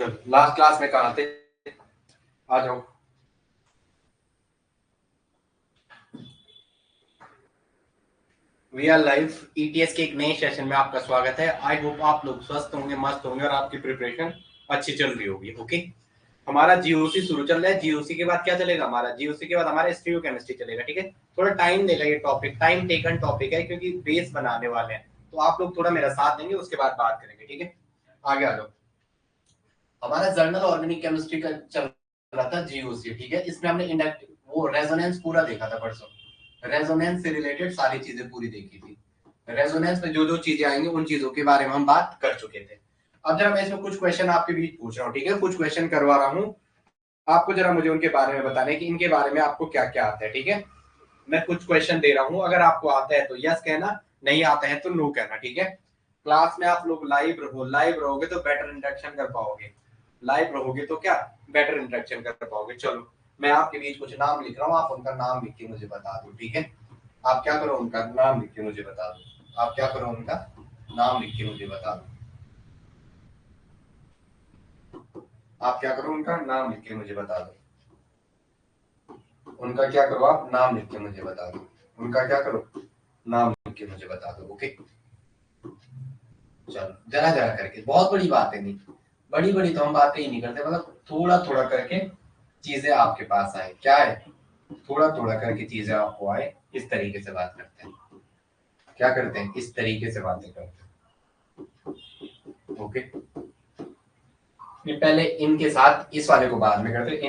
चलो last class में कहाँ थे, आ जाओ। वी आर लाइव ईटीएस के एक नए सेशन में आपका स्वागत है। आई होप आप लोग स्वस्थ होंगे, मस्त होंगे और आपकी प्रिपरेशन अच्छी चल रही होगी। ओके, हमारा जीओसी शुरू चल रहा है। जीओसी के बाद क्या चलेगा हमारा, जीओसी के बाद हमारा स्टीरियोकेमिस्ट्री चलेगा। ठीक है, थोड़ा टाइम देगा ये टॉपिक, टाइम टेकन टॉपिक है क्योंकि बेस बनाने वाले हैं, तो आप लोग थोड़ा मेरा साथ देंगे, उसके बाद बात करेंगे। ठीक है, आगे आ जाओ। हमारा जर्नल ऑर्गेनिक केमिस्ट्री का चल रहा था जीओसी। ठीक है, इसमें हमने इंडक्टिव वो रेजोनेंस पूरा देखा था परसों। रेजोनेंस से रिलेटेड सारी चीजें पूरी देखी थी। रेजोनेंस में जो जो चीजें आएंगी उन चीजों के बारे में हम बात कर चुके थे। अब जरा मैं इसमें कुछ क्वेश्चन आपके बीच पूछ रहा हूँ। ठीक है, कुछ क्वेश्चन करवा रहा हूँ आपको, जरा मुझे उनके बारे में बताना है कि इनके बारे में आपको क्या क्या आता है। ठीक है, मैं कुछ क्वेश्चन दे रहा हूँ, अगर आपको आता है तो यस कहना, नहीं आता है तो नो कहना। ठीक है, क्लास में आप लोग लाइव रहो, लाइव रहोगे तो बेटर इंटरेक्शन कर पाओगे, लाइव रहोगे तो क्या बेटर इंटरेक्शन कर पाओगे। चलो मैं आपके बीच कुछ नाम लिख रहा हूँ, आप उनका नाम लिख के मुझे बता दो। ठीक है, आप क्या करो, उनका नाम लिख के मुझे बता दो। आप क्या करो, उनका नाम लिख के मुझे बता दो। आप क्या करो, उनका नाम लिख के मुझे बता दो। उनका क्या करो, आप नाम लिख के मुझे बता दो। उनका क्या करो, नाम लिख के मुझे बता दो। ओके, चलो जरा जरा करके, बहुत बड़ी बातें नहीं, बड़ी बड़ी तो हम बातें ही नहीं करते, मतलब थोड़ा थोड़ा करके चीजें आपके पास आए। क्या है, थोड़ा थोड़ा करके चीजें आपको आए, इस तरीके से बात करते हैं। क्या करते हैं, इस तरीके से बातें करते हैं। ओके, पहले इनके साथ इस वाले को बाद में करते हैं,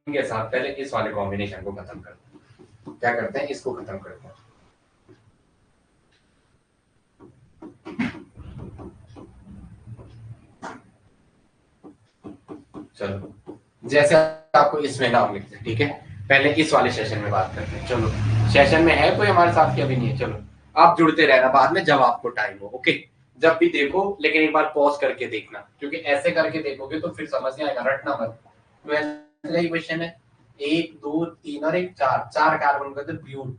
इनके साथ पहले इस वाले कॉम्बिनेशन को खत्म करते हैं। क्या करते हैं, इसको खत्म करते हैं। चलो जैसे आपको इसमें नाम लिखते हैं। ठीक है, पहले इस वाले सेशन में बात करते हैं। चलो सेशन में है कोई हमारे साथ, क्या भी नहीं है। चलो आप जुड़ते रहना बाद में जब आपको टाइम हो। ओके, जब भी देखो, लेकिन एक बार पॉज करके देखना, क्योंकि ऐसे करके देखोगे तो फिर समझ नहीं आएगा, रटना मत। तो ऐसा ही क्वेश्चन है, 1 2 3 और 1 4, 4 कार्बन का तो ब्यूट,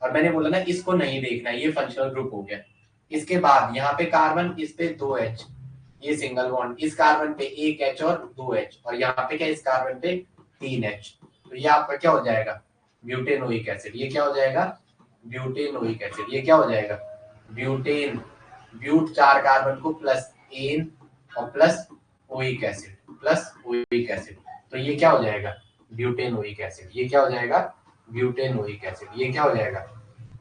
और मैंने बोला ना इसको नहीं देखना, ये फंक्शनल ग्रुप हो गया। इसके बाद यहाँ पे कार्बन, इस पे 2H, ये सिंगल बॉन्ड, इस कार्बन पे 1H और 2H, और यहाँ पे क्या, इस कार्बन पे 3H। तो ये आपका क्या हो जाएगा, ब्यूटेनोइक एसिड। ये क्या हो जाएगा, ब्यूटेनोइक एसिड। ये क्या हो जाएगा, ब्यूटेन। ब्यूट 4 कार्बन को प्लस एन और plus oic acid, plus oic acid. तो ये क्या हो जाएगा, ब्यूटेनोइक एसिड। ये क्या हो जाएगा, ब्यूटेनोइक एसिड। ये क्या हो जाएगा,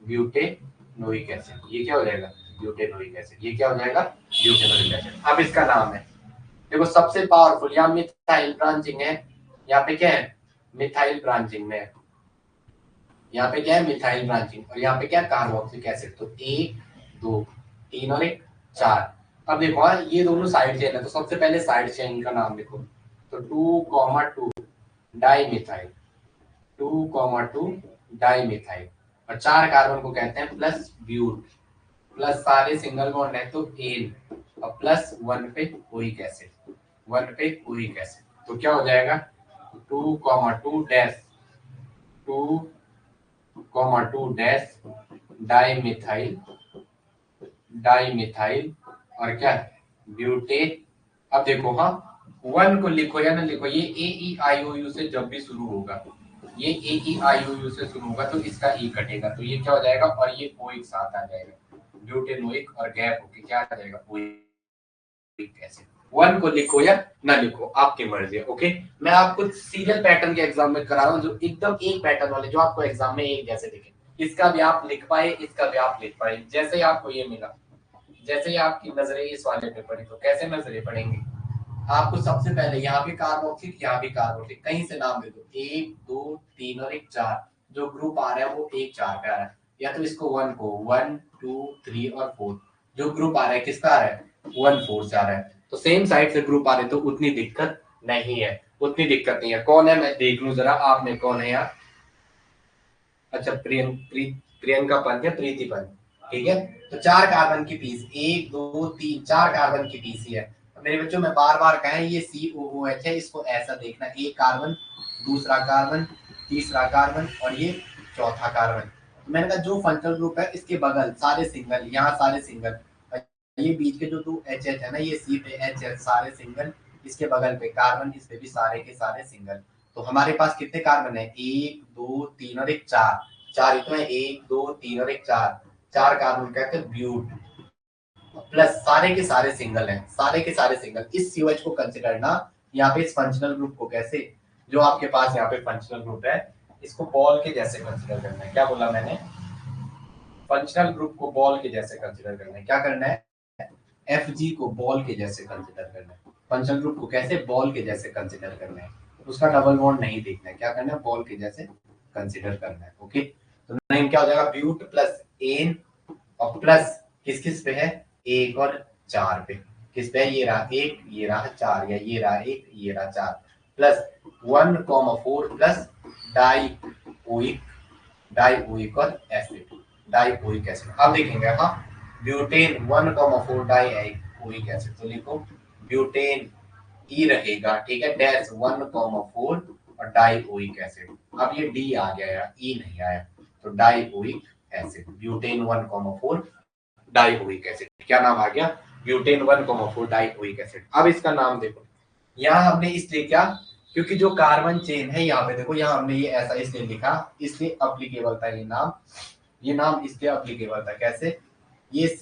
ब्यूटेनोइक एसिड। ये क्या हो जाएगा, ब्यूटेनोइक एसिड। ये क्या हो जाएगा, ब्यूटेनोइक एसिड। अब इसका नाम है, देखो सबसे पावरफुल, यहाँ मिथाइल ब्रांचिंग है, यहाँ पे क्या है, मिथाइल ब्रांचिंग में, यहाँ पे क्या है, मिथाइल ब्रांचिंग, और यहाँ पे क्या, कार्बोक्सिलिक एसिड। तो 1 2 3 और 1 4। अब देखो ये दोनों साइड चेन है, तो सबसे पहले साइड चेन का नाम लिखो। तो 2,2 डाई मिथाइल, 2,2 डाई मिथाइल, और 4 कार्बन को कहते हैं प्लस ब्यूट, प्लस सारे सिंगल बॉन्ड है तो एन, और प्लस 1 पे ओइक एसिड, 1 पे ओइक एसिड। तो क्या हो जाएगा, 2,2 dash 2,2 dash di methyl, di methyl, और क्या, ब्यूटेन। अब देखो हाँ, 1 को लिखो या ना लिखो, ये AEIOU से जब भी शुरू होगा, ये AEIOU से शुरू होगा तो इसका ई कटेगा, तो ये क्या हो जाएगा, और ये O एक साथ आ जाएगा, ब्यूटेनोइक, और गैप होके क्या आ जाएगा, ओइक एसिड। 1 को लिखो या ना लिखो, आपकी मर्जी है। ओके, मैं आपको सीरियल पैटर्न के एग्जाम में करा रहा हूँ, जो एकदम एक पैटर्न वाले, जो आपको एग्जाम में एक जैसे दिखे, इसका भी आप लिख पाए, इसका भी आप लिख पाए। जैसे ही आपको ये मिला, जैसे ही आपकी नजरें इस वाले पे पड़ी, तो कैसे नजरें पड़ेंगी, आपको सबसे पहले यहाँ भी कार्बोक्सिल, यहाँ भी कार्बोक्सिल, कहीं से नाम दे दो, 1 2 3 और 1 4, जो ग्रुप आ रहा है वो 1 4 पे आ रहा है, या तो इसको 1 को 1 2 3 और 4, जो ग्रुप आ रहा है किसका आ रहा है, 1 4 से आ रहा है, तो सेम साइड से ग्रुप आ रहे, तो उतनी दिक्कत नहीं है, उतनी दिक्कत नहीं है। कौन है, मैं देख लूं जरा आप में कौन है यार। अच्छा प्रियंका पंत है, प्रीति पंत। ठीक है, तो 4 कार्बन की पीस, 1 2 3 4 कार्बन की पीस ही है। मेरे बच्चों में बार बार कहें, ये COOH है, इसको ऐसा देखना, एक कार्बन, दूसरा कार्बन, तीसरा कार्बन, और ये चौथा कार्बन। तो मैंने कहा जो फंक्शनल ग्रुप है इसके बगल सारे सिंगल, यहाँ सारे सिंगल, ये बीच के जो 2 HH है ना, ये C पे H है, सारे सिंगल, इसके बगल पे कार्बन, इस पे भी सारे के सारे सिंगल। तो हमारे पास कितने कार्बन है, 1 2 3 और एक 4, 4 ही तो है, 1 2 3 और एक 4, 4 कार्बन कहते हैं ब्यूट, प्लस सारे के सारे सिंगल हैं, सारे के सारे सिंगल। इस COH को कंसिडर करना यहाँ पे इस फंक्शनल ग्रुप को कैसे, जो आपके पास यहाँ पे फंक्शनल ग्रुप है, इसको बॉल के जैसे कंसिडर करना है। क्या बोला मैंने, फंक्शनल ग्रुप को बॉल के जैसे कंसिडर करना है। क्या करना है, FG को बॉल के जैसे कंसिडर करना है। फंक्शनल ग्रुप को कैसे, बॉल के जैसे कंसिडर करना है, उसका डबल बॉन्ड नहीं देखना है। क्या करना है, बॉल के जैसे कंसिडर करना है। ओके, तो नेम क्या हो जाएगा, ब्यूट प्लस एन, और प्लस किस किस पे है, 1 और 4 पे। किस पे है, ये रहा 1, ये रहा 4, या ये रहा 1, ये रहा 4, प्लस 1,4 प्लस डाई ओइक और एसिड, डाई ओइक एसिड। अब देखेंगे, हाँ, ब्यूटेन 1,4 डाई ओइक एसिड, तो लिखो ब्यूटेन ई रहेगा, ठीक है, डैश 1,4 और डाई ओइक एसिड। अब ये डी आ गया यार, ई नहीं आया, तो die oic acid, butane 1,4 dioic acid. क्या नाम आ गया, ब्यूटेन 1,4 डाइओइक एसिड। अब इसका नाम देखो, यहाँ हमने इसलिए क्या, क्योंकि जो कार्बन चेन है यहाँ पे देखो, यहाँ हमने ये ऐसा इसलिए लिखा, इसलिए अप्लीकेबल था ये नाम इसलिए अप्लीकेबल था। कैसे, ये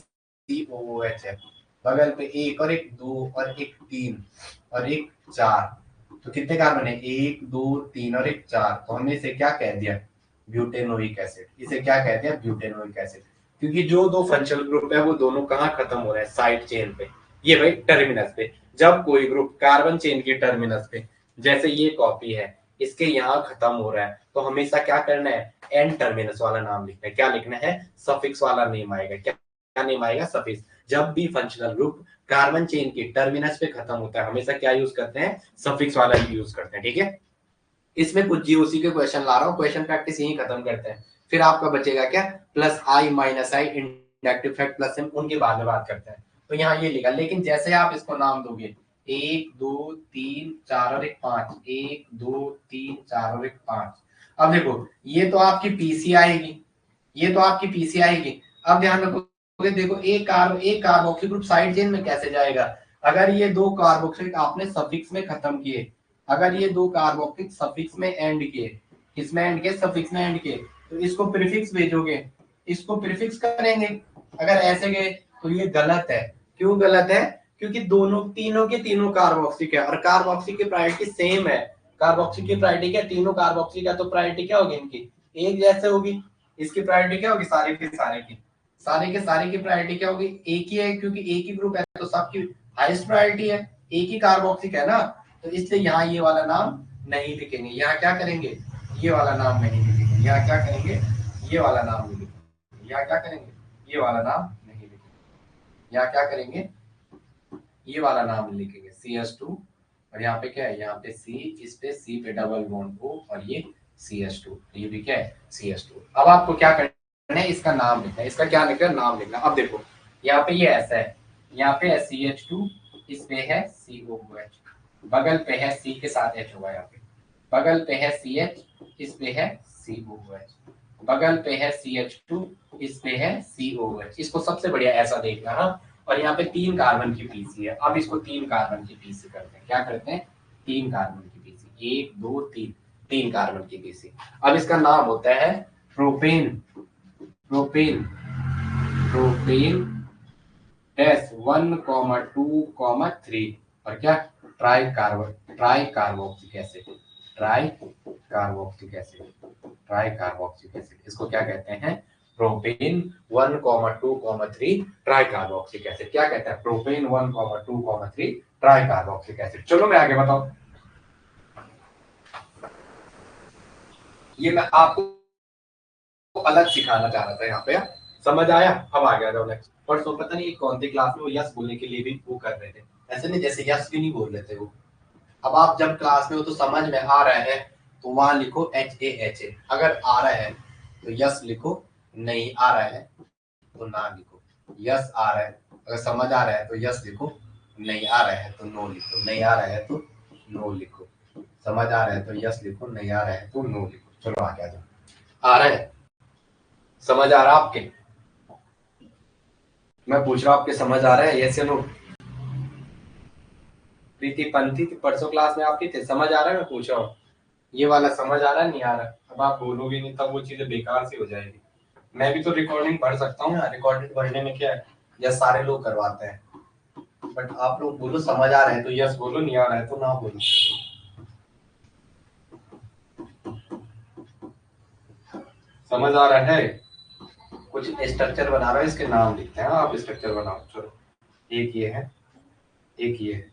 COOH है, बगल पे 1 और एक 2 और एक 3 और एक 4, तो कितने कार्बन है, 1 2 3 और एक 4, तो हमने इसे क्या कह दिया, ब्यूटेनोइक एसिड। इसे क्या कहते हैं, ब्यूटेनोइक एसिड, क्योंकि जो दो फंक्शनल ग्रुप है वो दोनों कहाँ खत्म हो रहे हैं, साइड चेन पे, ये भाई टर्मिनस पे। जब कोई ग्रुप कार्बन चेन की टर्मिनस पे, जैसे ये कॉपी है, इसके यहाँ खत्म हो रहा है, तो हमेशा क्या करना है, एन टर्मिनस वाला नाम लिखना है। क्या लिखना है, सफिक्स वाला नेम आएगा। क्या नेम आएगा, सफिक्स। जब भी फंक्शनल ग्रुप कार्बन चेन के टर्मिनस पे खत्म होता है, हमेशा क्या यूज करते हैं, सफिक्स वाला ही यूज करते हैं, ठीक है। इसमें कुछ GOC के क्वेश्चन ला रहा हूँ, क्वेश्चन प्रैक्टिस यही खत्म करते हैं, फिर आपका बचेगा क्या, प्लस आई माइनस आई, इंडक्टिव फैक्ट प्लस एम, उनके बाद में बात करते हैं। तो यहाँ ये लिखा, लेकिन जैसे आप इसको नाम दोगे 1 2 3 4 और एक 5, 1 2 3 4 और एक 5, अब देखो ये तो आपकी PC आएगी, ये तो आपकी PC आएगी। अब ध्यान रखोगे, देखो एक कार्बोक्सिल ग्रुप साइड चेन में कैसे जाएगा, अगर ये दो कार्बोक्सिल आपने सफिक्स में खत्म किए, अगर ये दो कार्बोक्सिल सफिक्स में एंड किए, किसमें एंड किए, सफिक्स में एंड किए, तो इसको प्रीफिक्स भेजोगे, इसको प्रीफिक्स करेंगे। अगर ऐसे गए तो ये गलत है। क्यों गलत है, क्योंकि दोनों तीनों के तीनों कार्बोक्सिल है, और कार्बोक्सिल की प्रायोरिटी सेम है। कार्बोक्सिल की प्रायोरिटी क्या, तीनों कार्बोक्सिल का, तो प्रायोरिटी क्या होगी इनकी, एक जैसे होगी। इसकी प्रायोरिटी क्या होगी, सारे के सारे की प्रायोरिटी क्या होगी, एक ही है, क्योंकि एक ही ग्रुप है तो सबकी हाईएस्ट प्रायोरिटी है, एक ही कार्बोक्सिल है ना, तो इसलिए यहाँ ये वाला नाम नहीं लिखेंगे। यहाँ क्या करेंगे, ये वाला नाम नहीं लिखेंगे। यहाँ क्या करेंगे, ये वाला नाम नहीं लिखेंगे। यहाँ क्या करेंगे, ये वाला नाम नहीं लिखेंगे। यहाँ क्या करेंगे, ये वाला नाम लिखेंगे, CH2, और यहाँ पे क्या है, यहाँ पे C, इस पे C पे डबल बॉन्ड O, और ये CH2, ये भी क्या है, CH2। अब आपको क्या करना है, इसका नाम लिखना है। इसका क्या लिखना है, नाम लिखना। अब देखो यहाँ पे ये ऐसा है, यहाँ पे है CH2, इस पे है COOH, बगल पे है C के साथ H होगा, यहाँ पे बगल पे है CH, इस पे है COOH, बगल पे है CH2, इस पे है COOH। इसको सबसे बढ़िया ऐसा देखना, हाँ। और यहाँ पे 3 कार्बन की PC है। अब इसको 3 कार्बन की PC करते हैं। क्या करते हैं, 3 कार्बन की PC, 1 2 3, 3 कार्बन की PC। अब इसका नाम होता है प्रोपेन, प्रोपेन प्रोपेन डैश 1,2,3, और क्या, try carboxylic acid, try carboxylic acid, try carboxylic acid. इसको क्या कहते हैं, प्रोपेन 1,2,3 ट्राई कार्बोक्सिलिक एसिड। क्या कहता है, प्रोपेन 1,2,3 ट्राई कार्बोक्सिलिक एसिड। चलो मैं आगे बताऊं, ये मैं आपको अलग सिखाना चाह रहा था यहाँ पे, समझ आया। अब आ गया नेक्स्ट। परसों पता नहीं कौन सी क्लास में वो यस बोलने के लिए भी वो कर रहे थे, ऐसे नहीं जैसे यस भी नहीं बोल रहे थे वो। अब आप जब क्लास में हो तो समझ में आ रहा है तो वहां लिखो HAHA, अगर आ रहा है तो यस लिखो, नहीं आ रहा है तो ना लिखो। यस आ रहा है, अगर समझ आ रहा है तो यस लिखो, नहीं आ रहा है तो नो लिखो, नहीं आ रहा है तो नो लिखो, समझ आ रहा है तो यस लिखो, नहीं आ रहा है तो नो लिखो। चलो आगे आ जाओ, आ रहा है, समझ आ रहा है आपके, मैं पूछ रहा हूँ आपके समझ आ रहा है, यस या नो। प्रीति पंथी परसों क्लास में आपकी थे, समझ आ रहा है मैं पूछ रहा हूँ? ये वाला समझ आ रहा नहीं आ रहा? अब आप बोलोगे नहीं तब वो चीजें बेकार सी हो जाएगी। मैं भी तो रिकॉर्डिंग पढ़ सकता हूँ यार, रिकॉर्डिंग पढ़ने में क्या है, या सारे लोग करवाते हैं। बट आप लोग बोलो समझ आ रहा है तो यस बोलो, नहीं आ रहा है तो ना बोलो। समझ आ रहा है? कुछ स्ट्रक्चर बना रहा है, इसके नाम लिखते हैं। आप स्ट्रक्चर बनाओ। चलो, एक ये है, एक ये है।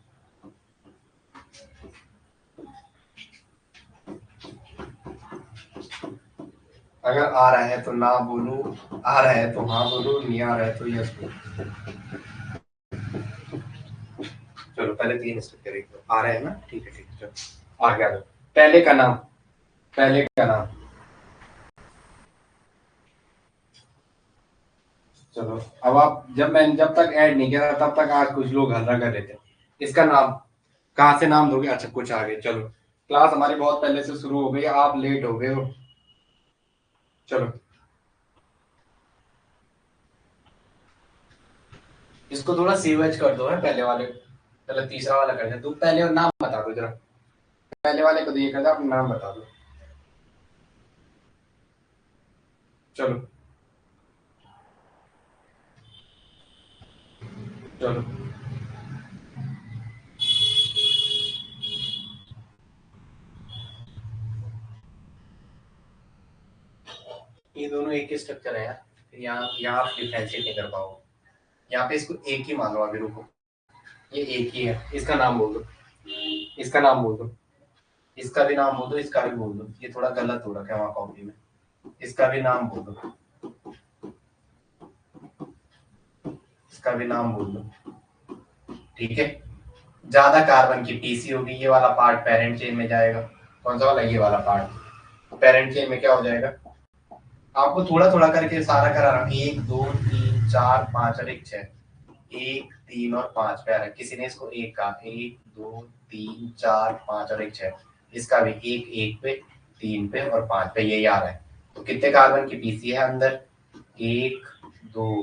अगर आ रहा है तो ना बोलो, आ रहा है तो हाँ बोलो, नहीं आ रहा है तो यस बोलो। चलो पहले तीन स्ट्रक्चर एक दो आ रहे हैं ना, ठीक है चलो आ गया। पहले का नाम, पहले का नाम। चलो अब आप, जब तक ऐड नहीं किया तब तक आज कुछ लोग हल्ला कर रहे थे। इसका नाम कहाँ से नाम दोगे? अच्छा कुछ आ गए। चलो क्लास हमारी बहुत पहले से शुरू हो गई, आप लेट हो गए हो। चलो इसको थोड़ा सीवेज कर दो है पहले वाले। चलो तीसरा वाला कर दे। तुम पहले नाम बता दो जरा, पहले वाले को दिए कर दो, अपना नाम बता दो। चलो चलो ये दोनों एक ही स्ट्रक्चर है यार, फिर यहाँ यहाँ आप डिफरेंशिएट नहीं कर पाओगे। यहाँ पे इसको एक ही मान लो। अभी रुको, ये एक ही है, इसका नाम बोल दो, इसका नाम बोल दो, इसका भी नाम बोल दो, इसका भी बोल दो। ये थोड़ा गलत हो रखा है वहाँ कॉपी में। इसका भी नाम बोल दो, इसका भी नाम बोल दो, ठीक है। ज्यादा कार्बन की पीसी होगी, ये वाला पार्ट पेरेंट चेन में जाएगा। कौन सा वाला? ये वाला पार्ट पेरेंट चेन में क्या हो जाएगा? आपको थोड़ा थोड़ा करके सारा करा रहा हूँ। एक दो तीन चार पांच और एक छह, एक तीन और पांच पे आ रहा है। किसी ने इसको एक कहा, एक दो तीन चार पांच और एक छह। इसका भी एक एक पे, तीन पे और पांच पे, यही आ रहा है। तो कितने कार्बन की पीसी है अंदर? एक दो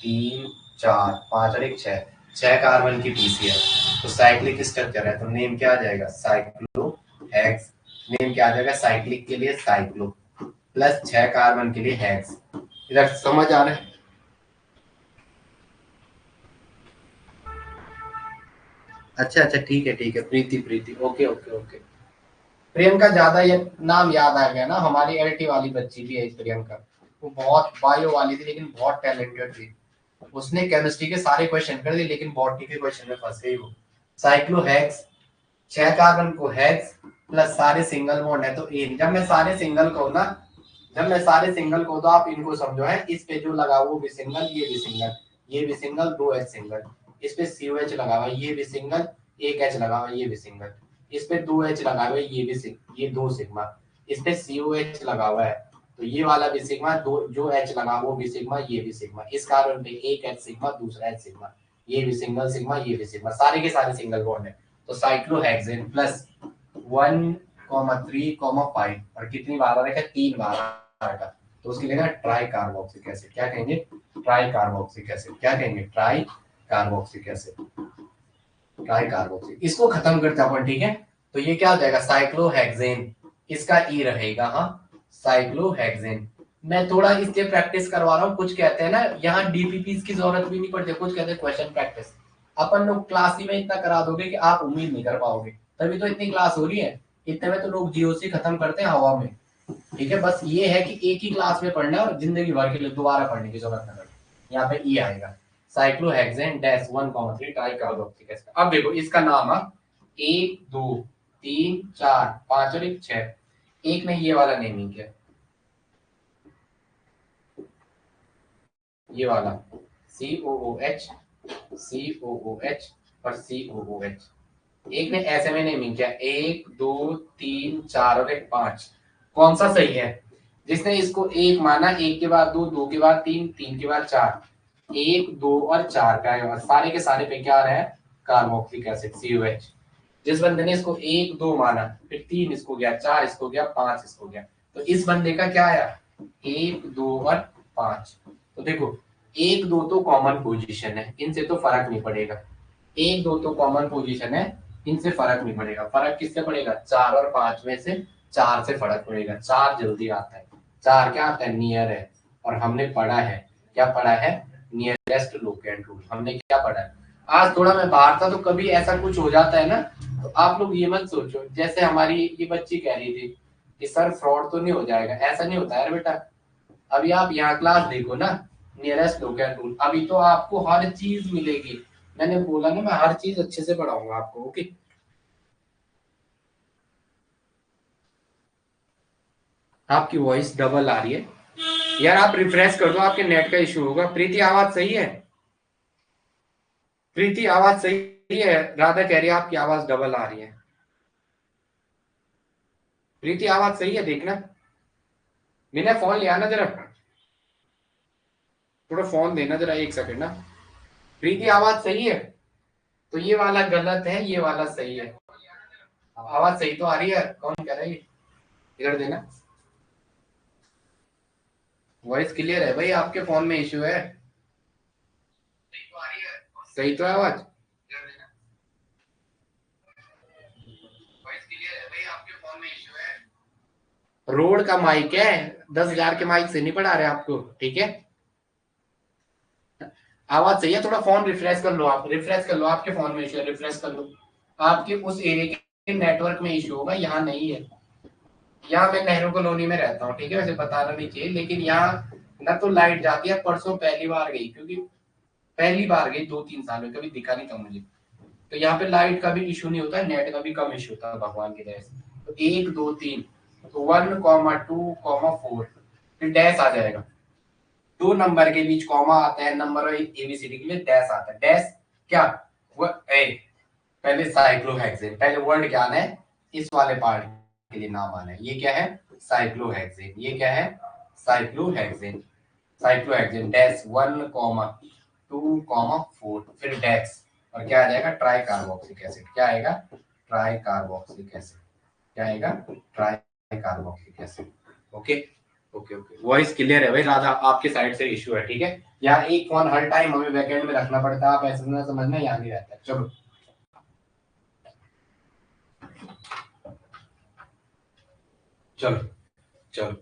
तीन चार पांच और एक छह, छह कार्बन की पीसी है। तो साइक्लिक स्ट्रक्चर है, तो नेम क्या आ जाएगा? Cyclo hex. नेम क्या आ जाएगा साइक्लिक के लिए? साइक्लो, प्लस छह कार्बन के लिए हेक्स। इधर समझ आ रहा है? अच्छा अच्छा ठीक है प्रीति प्रीति, ओके ओके ओके। प्रियंका ज्यादा ये नाम याद आ गया ना, हमारी एलटी वाली बच्ची भी है इस प्रियंका। वो बहुत बायो वाली थी लेकिन बहुत टैलेंटेड थी। उसने केमिस्ट्री के सारे क्वेश्चन कर दिए लेकिन बॉटनी के क्वेश्चन में फंस गई वो। साइक्लोहेक्स, छह कार्बन को हेक्स, प्लस सारे सिंगल बॉन्ड है तो एन। जब मैं सारे सिंगल को ना, जब मैं सारे सिंगल को, तो आप इनको समझो है। इस पे जो लगा वो भी सिंगल, ये भी सिंगल, ये भी सिंगल, दो एच सिंगल। इस पे सी एच लगा हुआ, ये भी सिंगल, एक एच लगा हुआ, ये भी सिंगल। इस पे दो एच लगा हुआ है, ये भी ये दो सिग्मा। इस पे सी एच लगा हुआ है तो ये वाला भी सिग्मा, दो जो एच लगा वो भी सिग्मा, ये भी सिग्मा। इस कार्बन पे एक एच सिग्मा, दूसरा एच सिग्मा, ये भी सिंगल सिग्मा, ये भी सिग्मा, सारे के सारे सिंगल बॉन्ड है। तो साइक्लोहेक्सेन प्लस 1,3,5 और कितनी बार आ रहा है? तीन बार आएगा। तो उसके लिए ट्राई कार्बोक्सिक एसिड। क्या कहेंगे? Try carboxylic acid. क्या कहेंगे? Try carboxylic acid, try carboxylic. इसको खत्म करते हैं अपन, ठीक है। तो ये क्या हो जाएगा? साइक्लोहेक्सेन। इसका ई रहेगा, हाँ, साइक्लोहेक्सेन। मैं थोड़ा इसके प्रैक्टिस करवा रहा हूँ। कुछ कहते हैं ना यहाँ डीपीपी की जरूरत भी नहीं पड़ती, कुछ कहते हैं क्वेश्चन प्रैक्टिस। अपन लोग क्लास ही में इतना करा दोगे कि आप उम्मीद नहीं कर पाओगे, तभी तो इतनी क्लास हो रही है। इतने में तो लोग जीओसी खत्म करते हैं हवा में। ठीक है, बस ये है कि एक ही क्लास में पढ़ना है और जिंदगी भर के लिए दोबारा पढ़ने की जरूरत नहीं पड़ेगी। यहाँ पे ई आएगा, साइक्लोहेक्सेन डैश 1,3 ट्राइकार्बोक्सिक एसिड। अब देखो इसका नाम है, एक दो तीन चार पांच और एक छह। एक ने ये वाला नेमिंग किया, ये वाला COOH, COOH और COOH। एक ने ऐसे में नेमिंग किया, एक दो तीन चार और एक पांच। कौन सा सही है? जिसने इसको एक माना, एक के बाद दो, दो के बाद तीन, तीन के बाद चार, एक दो और चार का है और सारे के सारे पे क्या आ रहा है? Carboxylic acid COH। जिस बंदे ने इसको एक दो माना, फिर तीन इसको गया, चार इसको गया, पांच इसको गया, तो इस बंदे का क्या आया? एक दो और पांच। तो देखो एक दो तो कॉमन पोजीशन है, इनसे तो फर्क नहीं पड़ेगा। एक दो तो कॉमन पोजीशन है, इनसे फर्क नहीं पड़ेगा। फर्क किससे पड़ेगा? 4 और 5 में से 4 से फर्क पड़ेगा। 4 जल्दी आता है। 4 क्या आता है? नियर है। और हमने पढ़ा है, क्या पढ़ा है? Nearest locant rule. हमने क्या पढ़ा है? आज थोड़ा मैं बाहर था तो कभी ऐसा कुछ हो जाता है ना, तो आप लोग ये मत सोचो जैसे हमारी ये बच्ची कह रही थी कि सर फ्रॉड तो नहीं हो जाएगा। ऐसा नहीं होता है बेटा। अभी आप यहाँ क्लास देखो ना, नियरेस्ट लोकल रूल। अभी तो आपको हर चीज मिलेगी। मैंने बोला ना, मैं हर चीज अच्छे से पढ़ाऊंगा आपको। ओके। आपकी वॉइस डबल आ रही है यार, आप रिफ्रेश कर दो, आपके नेट का इशू होगा। प्रीति आवाज सही है? प्रीति आवाज सही है? राधा कह रही है आपकी आवाज डबल आ रही है। प्रीति आवाज सही है? देखना। मैंने फोन लिया ना जरा, थोड़ा फोन देना जरा, एक सेकंड ना। प्रीति आवाज सही है? तो ये वाला गलत है, ये वाला सही है। आवाज सही तो आ रही है। कौन कह रहा है ये? इधर देना। वॉइस क्लियर है भाई? आपके फोन में इशू है? सही तो है आवाज? रोड का माइक है, 10,000 के माइक से नहीं पढ़ा रहे आपको, ठीक है? आवाज सही है? थोड़ा फोन रिफ्रेश कर लो। आप रिफ्रेश कर लो, आपके फोन में इशू है, रिफ्रेश कर लो। आपके उस एरिया के नेटवर्क में इशू होगा, यहाँ नहीं है। यहाँ मैं नेहरू कॉलोनी में रहता हूँ, ठीक है? वैसे बताना नहीं चाहिए, लेकिन यहाँ ना तो लाइट जाती है। परसों पहली बार गई, क्योंकि पहली बार गई 2-3 साल में, कभी दिखा नहीं था मुझे। तो यहाँ पे लाइट का भी इशू नहीं होता, नेट का भी कम इशू होता है, भगवान की दया से। तो 1 2 3, तो 1 2 4 फिर डैश आ जाएगा। 2 नंबर के बीच कॉमा आता है, नंबर और एबीसीडी के लिए डैश आता है। डैश क्या? वो पहले साइक्लोहेक्सेन, पहले वर्ड क्या आना है? इस वाले पार्ट के लिए नाम आना है। ये क्या है? साइक्लोहेक्सेन। ये क्या है? साइक्लोहेक्सेन। साइक्लोहेक्सेन डैश 1 2 4 फिर डैश। और क्या आ जाएगा? Try carboxylic acid. क्या आएगा? Try carboxylic acid. क्या आएगा? Try carboxylic acid. Okay okay okay. Voice clear है भाई? राधा आपके साइड से इशू है, ठीक है? यहाँ एक फोन हर टाइम हमें बैकएंड में रखना पड़ता है, आप ऐसे ना समझना, यहाँ नहीं रहता है। चलो चलो चलो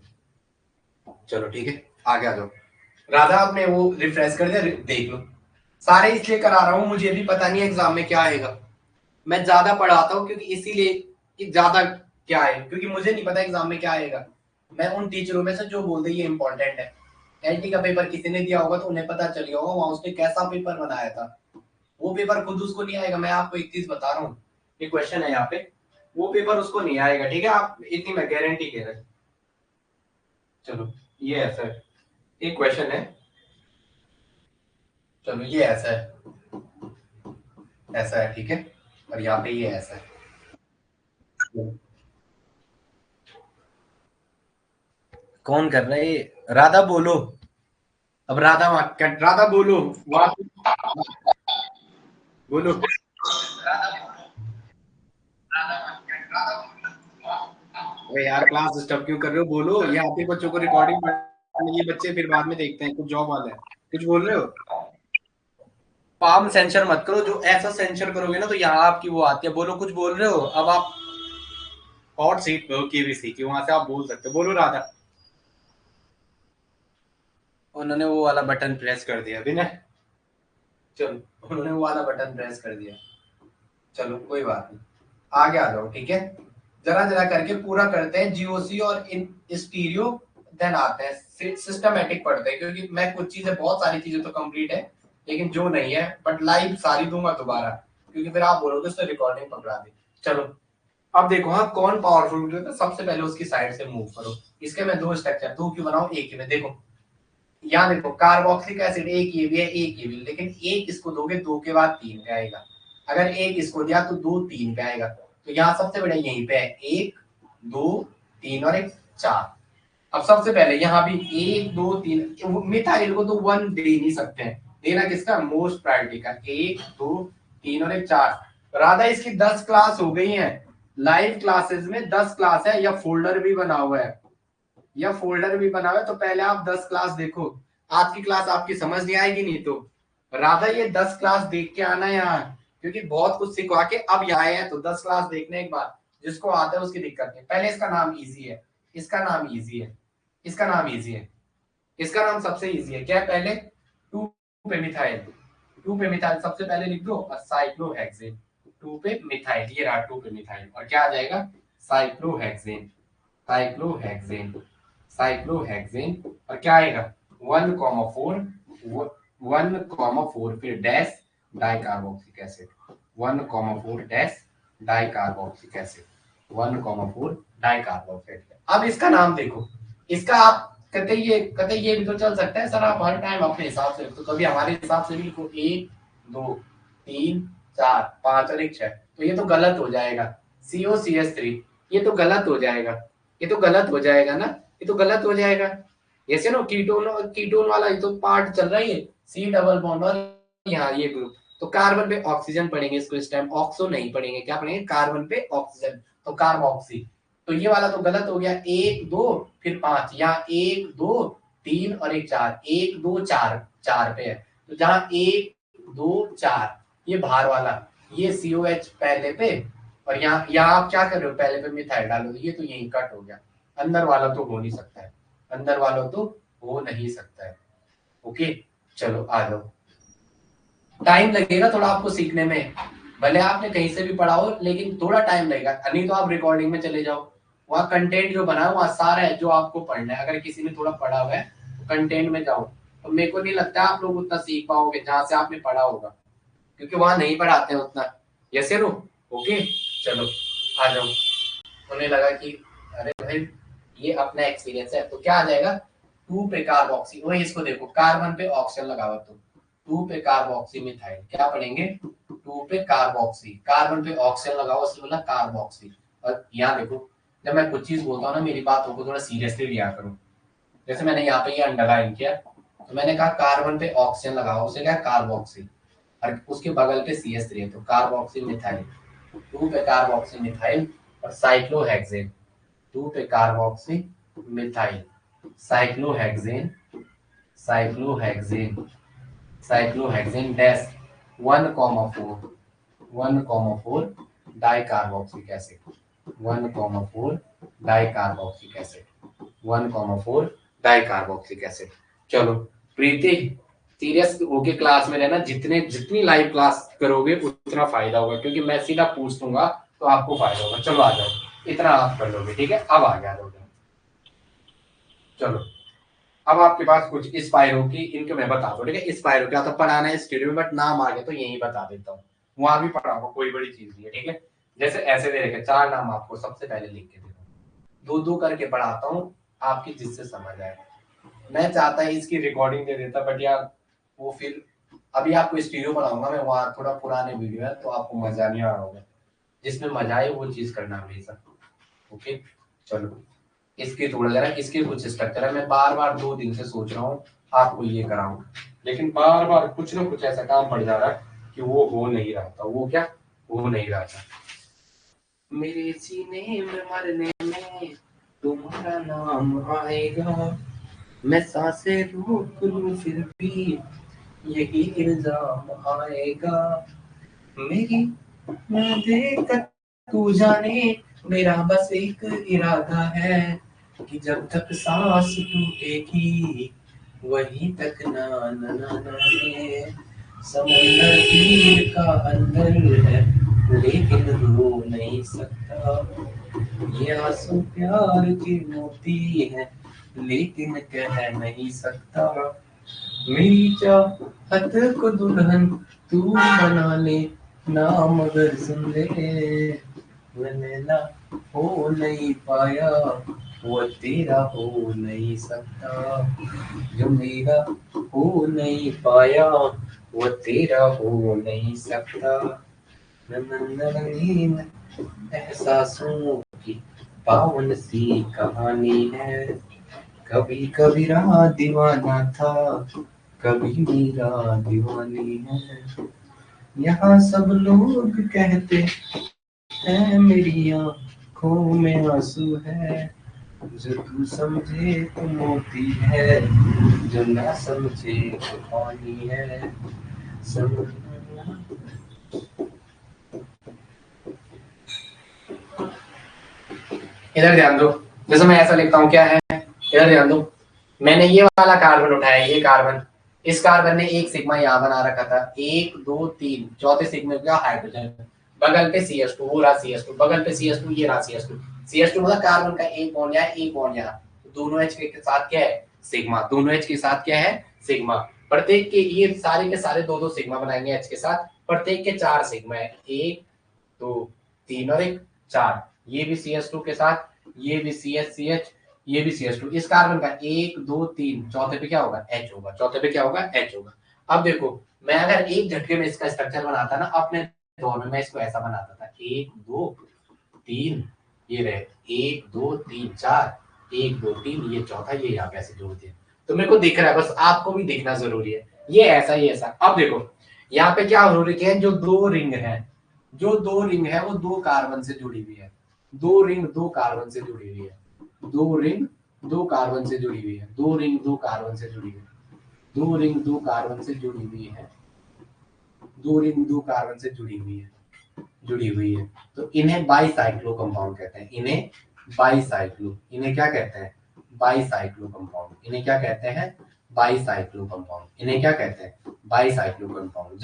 चलो, ठीक है, आगे आ जाओ। राधा आपने वो रिफ्रेश कर दिया? देख लो। सारे इसलिए करा रहा हूँ, मुझे भी पता नहीं एग्जाम में क्या आएगा। मैं ज्यादा पढ़ाता हूँ क्योंकि इसीलिए कि ज्यादा क्या है, क्योंकि मुझे नहीं पता एग्जाम में क्या आएगा। मैं उन टीचरों में से जो बोल दे ये इंपॉर्टेंट है। एलटी का पेपर किसी ने दिया होगा तो उन्हें पता चल गया होगा वहां उसने कैसा पेपर बनाया था। वो पेपर खुद उसको नहीं आएगा। मैं आपको एक चीज बता रहा हूँ, ये क्वेश्चन है यहाँ पे, वो पेपर उसको नहीं आएगा, ठीक है? आप इतनी मैं गारंटी कह रहा हूँ। चलो ये ऐसा है, एक क्वेश्चन है। चलो ये ऐसा है, ऐसा है, ठीक है? और यहाँ पे ये ऐसा है। कौन कर रहा है ये? राधा बोलो। अब राधा राधा बोलो। बोलो। अरे यार क्लास डिस्टर्ब क्यों कर रहे हो? बोलो। यहाँ पे बच्चों को रिकॉर्डिंग, ये बच्चे फिर बाद में देखते हैं, कुछ जॉब वाला है। कुछ बोल रहे हो? पाम सेंसर मत करो, जो ऐसा सेंसर करोगे ना तो यहाँ आपकी वो आती है। बोलो, कुछ बोल रहे हो? अब आप हॉट सीट पे हो केबीसी की, वहां से आप बोल सकते हो। बोलो राधा। उन्होंने वो वाला बटन प्रेस कर दिया अभी ना। चलो उन्होंने वो वाला बटन प्रेस कर दिया। चलो कोई बात नहीं, आगे आ जाओ, ठीक है? जरा जरा करके पूरा करते हैं। जीओसी और इन स्टीरियो देन आते हैं सिस्टमेटिक पढ़ते हैं, क्योंकि मैं कुछ चीजें, बहुत सारी चीजें तो कंप्लीट है, लेकिन जो नहीं है बट लाइव सारी दूंगा दोबारा, क्योंकि फिर आप बोलोगे उसने रिकॉर्डिंग पकड़ा दी। चलो अब देखो, हाँ कौन पावरफुल है, सबसे पहले उसकी साइड से मूव करो। इसके मैं दो स्ट्रक्चर, दो क्यों बनाऊं, एक ही में। देखो यहाँ देखो, कार्बोक्सिलिक एसिड एक ये भी है, एक ये भी, लेकिन एक इसको दोगे दो के बाद तीन पे आएगा। अगर एक इसको दिया तो दो तीन पे आएगा। तो यहाँ सबसे बड़ा यहीं पे है, 1 2 3 और एक 4। अब सबसे पहले यहाँ भी 1 2 3, मिथाइल को तो 1 दे नहीं सकते हैं। देना किसका? मोस्ट प्रायोरिटी का। 1 2 3 और एक 4। राधा इसकी 10 क्लास हो गई हैं। लाइव क्लासेस में 10 क्लास है, या फोल्डर भी बना हुआ है, या फोल्डर भी बना हुआ है। तो पहले आप 10 क्लास देखो। आज की क्लास आपकी समझ नहीं आएगी नहीं तो राधा ये 10 क्लास देख के आना यहाँ, क्योंकि बहुत कुछ सिखवा के अब यहाँ आए हैं तो 10 क्लास देखने के बाद जिसको आता है उसकी दिक्कत नहीं। पहले इसका नाम इजी है, इसका नाम इजी है, इसका नाम इजी है, इसका नाम सबसे इजी है। क्या है पहले 2 पे मिथाइल, 2 पे मिथाइल सबसे पहले लिख दो और साइक्लोहेक्सेन। 2 पे मिथाइल, ये रहा 2 पे मिथाइल, और क्या आ जाएगा साइक्लोहेक्सेन, साइक्लोहेक्सेन, साइक्लोहेक्सेन। और क्या आएगा 1,4 1,4 फिर dash dicarboxylic acid, 1,4 dash dicarboxylic acid, 1,4 dicarboxylic. अब इसका नाम देखो, इसका आप कहते ये भी तो चल सकता है सर, आप हर टाइम अपने हिसाब से, तो कभी हमारे हिसाब से भी लिखो 1 2 3 4 5 और 1 6, तो ये तो गलत हो जाएगा। COCH3 ये तो गलत हो जाएगा, ये तो गलत हो जाएगा ना, ये तो गलत हो जाएगा। जैसे ना कीटोन, कीटोन वाला ये तो पार्ट चल रहा है, ये C डबल बॉन्ड और यहाँ ये ग्रुप, तो कार्बन पे ऑक्सीजन पढ़ेंगे इसको इस टाइम, ऑक्सो नहीं पढ़ेंगे, क्या पढ़ेंगे कार्बन पे ऑक्सीजन, तो कार्बोक्सी। तो ये वाला तो गलत हो गया, 1 2 फिर 5, यहाँ 1 2 3 और 1 4, 1 2 4 4 पे है, तो जहां 1 2 4 ये बाहर वाला, ये COH पहले पे, और यहाँ आप क्या कर रहे हो पहले पे मिथाइल डालो, ये तो यही कट हो गया। अंदर वाला तो हो नहीं सकता है, अंदर वाला तो हो नहीं सकता है। ओके चलो आ जाओ, टाइम लगेगा थोड़ा आपको सीखने में, भले आपने कहीं से भी पढ़ा हो लेकिन थोड़ा टाइम लगेगा, नहीं तो आप रिकॉर्डिंग में चले जाओ, वहाँ कंटेंट जो बना है वहाँ सारा है जो आपको पढ़ना है। अगर किसी ने थोड़ा पढ़ा हुआ है तो कंटेंट में जाओ, तो मेरे को नहीं लगता आप लोग उतना सीख पाओगे जहां से आपने पढ़ा होगा, क्योंकि वहां नहीं पढ़ाते हैं उतना। यस नो ओके चलो आ जाओ। उन्हें लगा कि अरे भाई ये अपना एक्सपीरियंस है, तो क्या आ जाएगा 2 पे कार्बोक्सी, वही इसको देखो कार्बन पे ऑक्सीजन लगाओ तो 2 पे कार्बोक्सी मिथाइल, क्या पढ़ेंगे 2 पे कार्बोक्सी, कार्बन पे ऑक्सीजन लगाओ इसलिए बोला कार्बोक्सी। और यहाँ देखो जब मैं कुछ चीज बोलता हूँ ना मेरी बातों को थोड़ा सीरियसली लिया करो, जैसे मैंने यहाँ पे ये अंडरलाइन किया, तो मैंने कहा कार्बन पे ऑक्सीजन लगाओ उसे क्या कार्बोक्सी, और उसके बगल पे CH3 है तो कार्बोक्सी मिथाइल, 2 पे कार्बोक्सी मिथाइल और साइक्लोहेक्सेन, 2 पे carboxy methyl cyclohexane, cyclohexane, cyclohexane dash 1,4 1,4 dicarboxylic acid, 1,4 dicarboxylic acid, 1,4 dicarboxylic acid. चलो प्रीति सीरियस होके क्लास में रहना, जितनी लाइव क्लास करोगे उतना फायदा होगा, क्योंकि मैं सीधा पूछ लूंगा तो आपको फायदा होगा। चलो आ जाओ, इतना आप कर लोगे ठीक है, अब आ गया लोगे। चलो अब आपके पास कुछ स्पायरो की, इनके मैं बता दूं ठीक है, स्पायरो क्या था पढ़ाना है स्टूडियो में, बट नाम आ गया तो यही बता देता हूँ, वहां भी पढ़ाऊंगा, कोई बड़ी चीज नहीं है ठीक है। जैसे ऐसे दे रखे 4 नाम आपको सबसे पहले लिख के देता हूँ, 2 करके पढ़ाता हूँ आपकी जिससे समझ आए। मैं चाहता है इसकी रिकॉर्डिंग दे देता, बट यार वो फिर अभी आपको स्टूडियो पढ़ाऊंगा मैं, वहाँ थोड़ा पुराने वीडियो है तो आपको मजा नहीं आ रहा होगा, जिसमें मजा आए वो चीज करना हमेशा। ओके चलो इसकी थोड़ा जरा, इसके कुछ स्ट्रक्चर है, मैं बार बार 2 दिन से सोच रहा हूँ आपको ये कराऊं, लेकिन बार बार कुछ ना कुछ ऐसा काम पड़ जा रहा है कि वो हो नहीं रहा था। वो क्या हो नहीं रहा था, मेरे सीने में मरने में तुम्हारा नाम आएगा, मैं सांसें रोक लूं फिर भी यही इल्जाम आएगा, मेरी मैं देख तू जाने मेरा बस एक इरादा है कि जब तक सांस टूटेगी वहीं तक ना ना ना ना रे, समुंदर तीर का अंदर है लेकिन रो नहीं सकता, ये आंसू प्यार की मोती है लेकिन कह नहीं सकता, मेरी चाहत को दुल्हन तू बना ले ना मगर सुन ले, मैंने ना हो नहीं पाया वो तेरा हो नहीं सकता, जो मेरा हो नहीं पाया वो तेरा हो नहीं सकता, नंदन एहसासों की पावन सी कहानी है, कभी कभी राह दीवाना था कभी मेरा दीवानी है, यहाँ सब लोग कहते हैं मेरी आँखों में आंसू है, जो तू समझे तो मोती है जो ना समझे तो पानी है, समझना इधर ध्यान दो, जैसे मैं ऐसा लिखता हूँ क्या है, इधर ध्यान दो, मैंने ये वाला कार्बन उठाया, ये कार्बन, इस कार्बन ने एक सिग्मा यहाँ बना रखा था, 1 2 3, चौथे सिग्मा का हाइड्रोजन, बगल पे CH2, वो रहा CH2, बगल पे CH2, ये रहा CH2, CH2 मतलब कार्बन का एक बॉन्ड यहाँ, एक बॉन्ड यहाँ, दोनों H के साथ क्या है, सिग्मा, दोनों H के साथ क्या है, सिग्मा, प्रत्येक के ये सारे के सारे दो दो सिग्मा बनाएंगे H के साथ, प्रत्येक के 4 सिग्मा है, 1 2 3 और 1 4, ये भी CH2 के साथ, ये भी CH ये भी CH2, इस कार्बन का 1 2 3, चौथे पे क्या होगा, H होगा, चौथे पे क्या होगा, H होगा। अब देखो मैं अगर एक झटके में इसका स्ट्रक्चर बनाता ना अपने दौर में, मैं इसको ऐसा बनाता था, 1 2 3, ये रहे 1 2 3 4, 1 2 3, ये चौथा, ये यहाँ पे ऐसे जोड़ दिया, तो मेरे को दिख रहा है, बस आपको भी दिखना जरूरी है, ये ऐसा ये ऐसा। अब देखो यहाँ पे क्या हो रही है, जो दो रिंग है, जो दो रिंग है वो दो कार्बन से जुड़ी हुई है, दो रिंग दो कार्बन से जुड़ी हुई है, दो रिंग दो कार्बन से जुड़ी हुई है, दो रिंग दो कार्बन से जुड़ी हुई है, दो रिंग दो कार्बन से जुड़ी हुई है, दो रिंग दो कार्बन से जुड़ी हुई है, जुड़ी हुई है, तो इन्हें बाईसाइक्लो कंपाउंड कहते हैं, इन्हें बाईसाइक्लो, इन्हें क्या कहते हैं, बाईसाइक्लो कंपाउंड, इन्हें क्या कहते हैं, बाईसाइक्लो कंपाउंड, इन्हें क्या कहते हैं, बाईसाइक्लो कंपाउंड।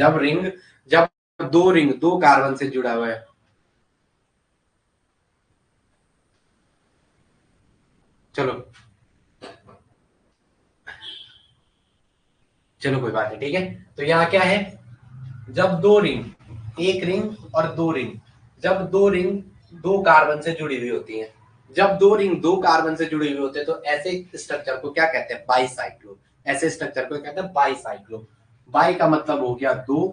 जब दो रिंग दो कार्बन से जुड़ा हुआ है, चलो चलो कोई बात नहीं, ठीक है। तो यहाँ क्या है, जब दो रिंग, एक रिंग और दो रिंग, जब दो रिंग दो कार्बन से जुड़ी हुई होती हैं, जब दो रिंग दो कार्बन से जुड़ी हुई होते हैं, तो ऐसे स्ट्रक्चर को क्या कहते हैं, बाईसाइक्लो, ऐसे स्ट्रक्चर को कहते हैं बाईसाइक्लो। बाई का मतलब हो गया दो,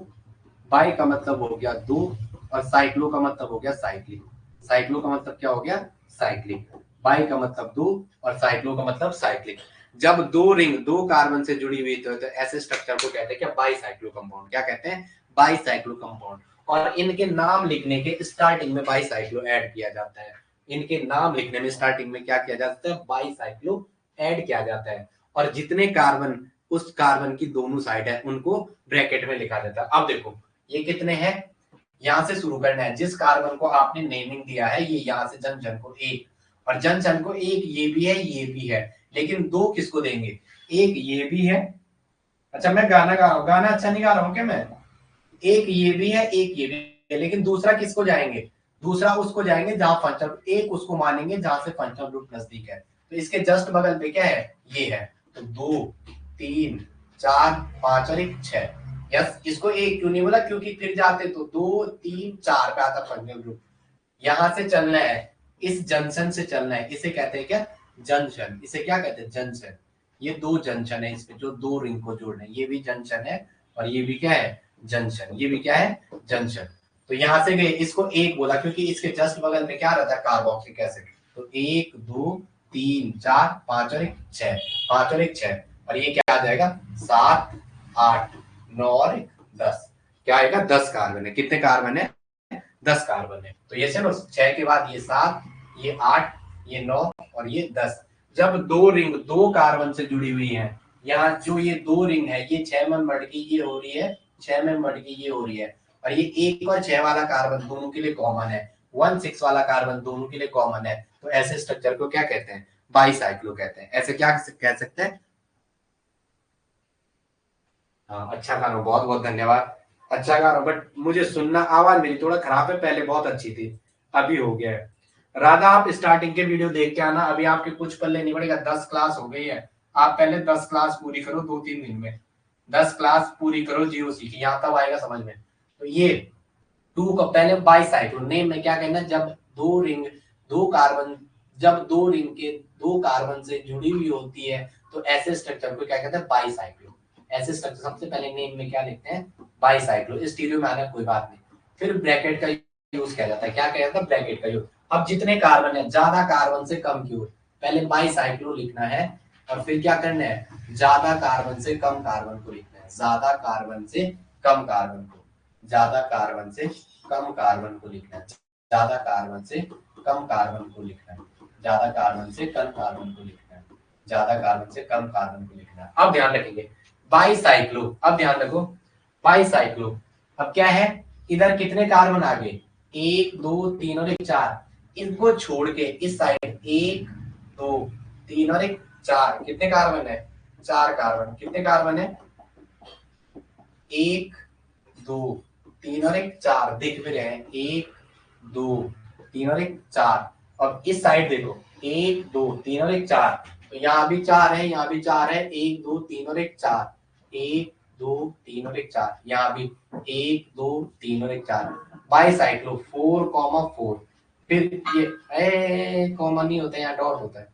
बाई का मतलब हो गया दो, और साइक्लो का मतलब हो गया साइक्लिक, साइक्लो का मतलब क्या हो गया, साइक्लिक, बाई का मतलब दो और साइक्लो का मतलब साइक्लिक। जब दो रिंग दो कार्बन से जुड़ी हुई तो ऐसे स्ट्रक्चर को कहते हैं क्या, बाईसाइक्लो कंपाउंड, क्या कहते हैं, बाईसाइक्लो कंपाउंड। और इनके नाम लिखने के स्टार्टिंग में बाईसाइक्लो ऐड किया जाता है, इनके नाम लिखने में स्टार्टिंग में क्या किया जाता है, बाईसाइक्लो ऐड किया जाता है, और जितने कार्बन उस कार्बन की दोनों साइड है उनको ब्रैकेट में लिखा जाता है। अब देखो ये कितने हैं, यहां से शुरू करना है, जिस कार्बन को आपने नेमिंग दिया है, ये यहां से जन जन को एक, और जन जन को एक, ये भी है ये भी है, लेकिन दो किसको देंगे, एक ये भी है, अच्छा मैं गाना गा रहा हूँ, गाना अच्छा नहीं गा रहा हूँ क्या मैं, एक ये भी है एक ये भी है, लेकिन दूसरा किसको जाएंगे, दूसरा उसको जाएंगे जहां फंक्शनल, एक उसको मानेंगे जहां से फंक्शनल ग्रुप नजदीक है, तो इसके जस्ट बगल पे क्या है, ये है, तो 2 3 4 5 और 1 6, यस, इसको एक क्यों नहीं बोला, क्योंकि फिर जाते तो 2 3 4 पे आता फंक्शनल ग्रुप, यहां से चलना है, इस जंक्शन से चलना है, इसे कहते हैं क्या, जंक्शन, इसे क्या कहते हैं, जंक्शन, ये दो जंक्शन है इसमें जो दो रिंग को जोड़ रहे हैं, ये भी जंक्शन है और ये भी क्या है, जंक्शन, ये भी क्या है, जंक्शन। तो यहां से गए, इसको एक बोला क्योंकि इसके जस्ट बगल में क्या रहता है, कार्बोक्सिलिक एसिड, तो 1 2 3 4 5 और 1 6, 5 और 1 6, और ये क्या आ जाएगा 7 8 9 और 1 10, क्या आएगा 10 कार्बन है, कितने कार्बन है, 10 कार्बन है। तो ये चलो 6 के बाद ये 7, ये 8, ये 9 और ये 10। जब दो रिंग दो कार्बन से जुड़ी हुई है, यहाँ जो ये दो रिंग है, ये 6 में बढ़ के ये हो रही है, 6 में बढ़ के ये हो रही है, और ये 1 और 6 वाला कार्बन दोनों के लिए कॉमन है, 1 6 वाला कार्बन दोनों के लिए कॉमन है, तो ऐसे स्ट्रक्चर को क्या कहते हैं, बाईसाइक्लो कहते हैं। ऐसे क्या कह सकते हैं, हाँ अच्छा गा रहा हूँ, बहुत बहुत धन्यवाद, अच्छा गा रहा हूँ, बट मुझे सुनना, आवाज मेरी थोड़ा खराब है, पहले बहुत अच्छी थी, अभी हो गया है। राधा आप स्टार्टिंग के वीडियो देख के आना, अभी आपके कुछ पल्ले नहीं पड़ेगा, 10 क्लास हो गई है, आप पहले 10 क्लास पूरी करो 2-3 दिन में, 10 क्लास पूरी करो जीओसी की, यहाँ तब आएगा समझ में। तो ये टू को पहले बाईसाइक्लो नेम में क्या कहना, जब दो रिंग दो कार्बन, जब दो रिंग के दो कार्बन से जुड़ी हुई होती है, तो ऐसे स्ट्रक्चर को क्या कहते हैं, बाईसाइक्लो, ऐसे स्ट्रक्चर सबसे पहले नेम में क्या लिखते हैं, बाईसाइक्लो, स्टीरियो में आना कोई बात नहीं, फिर ब्रैकेट का यूज किया जाता है, क्या किया जाता है, ब्रैकेट का यूज। अब जितने कार्बन है, ज्यादा कार्बन से कम क्यों, पहले बाईसाइक्लो लिखना है, और फिर क्या करना है, ज्यादा कार्बन से कम कार्बन को लिखना है, ज्यादा कार्बन से कम कार्बन को, ज्यादा कार्बन से कम कार्बन को लिखना है, ज्यादा कार्बन से कम कार्बन को लिखना है, ज्यादा कार्बन से कम कार्बन को लिखना है, ज्यादा कार्बन से कम कार्बन को लिखना है। अब ध्यान रखेंगे बाईसाइक्लो, अब ध्यान रखो बाईसाइक्लो, अब क्या है, इधर कितने कार्बन आ गए, 1 2 3 और 1 4, इनको छोड़ के इस साइड 1 2 3 और 1 4, कितने कार्बन है? 4 कार्बन। कितने कार्बन है? 1 2 3 और 1 4, दिख भी रहे हैं 1 2 3 और 1 4। और इस साइड देखो 1 2 3 और 1 4, तो यहाँ भी 4 है, यहाँ भी 4 है, 1 2 3 और 1 4, 1 2 3 और 1 4, यहाँ भी 1 2 3 और 1 4। बाईसाइक्लो 4,4, फिर ये कॉमन नहीं होता है, यहाँ डॉट होता है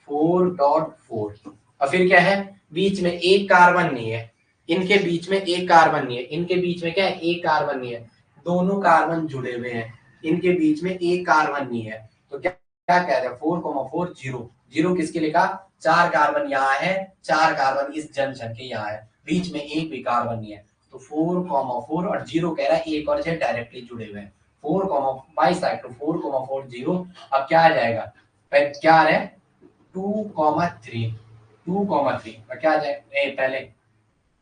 4.4। और फिर क्या है? बीच में एक कार्बन नहीं है, इनके बीच में एक कार्बन नहीं है, इनके बीच में क्या है? एक कार्बन नहीं है, दोनों कार्बन जुड़े हुए हैं, इनके बीच में एक कार्बन नहीं है। तो क्या क्या कह रहे हैं? 4,4 जीरो। जीरो किसके लिखा? 4 कार्बन यहाँ है, 4 कार्बन इस जंक्शन के यहाँ है, बीच में एक भी कार्बन नहीं है। तो 4,4 और जीरो कह रहा है एक और से डायरेक्टली जुड़े हुए हैं। 4,बाईसाइक्लो 4,4 जीरो। अब क्या आ जाएगा? क्या आ रहा है? 2,3 2,3 और क्या आ जाएगा? पहले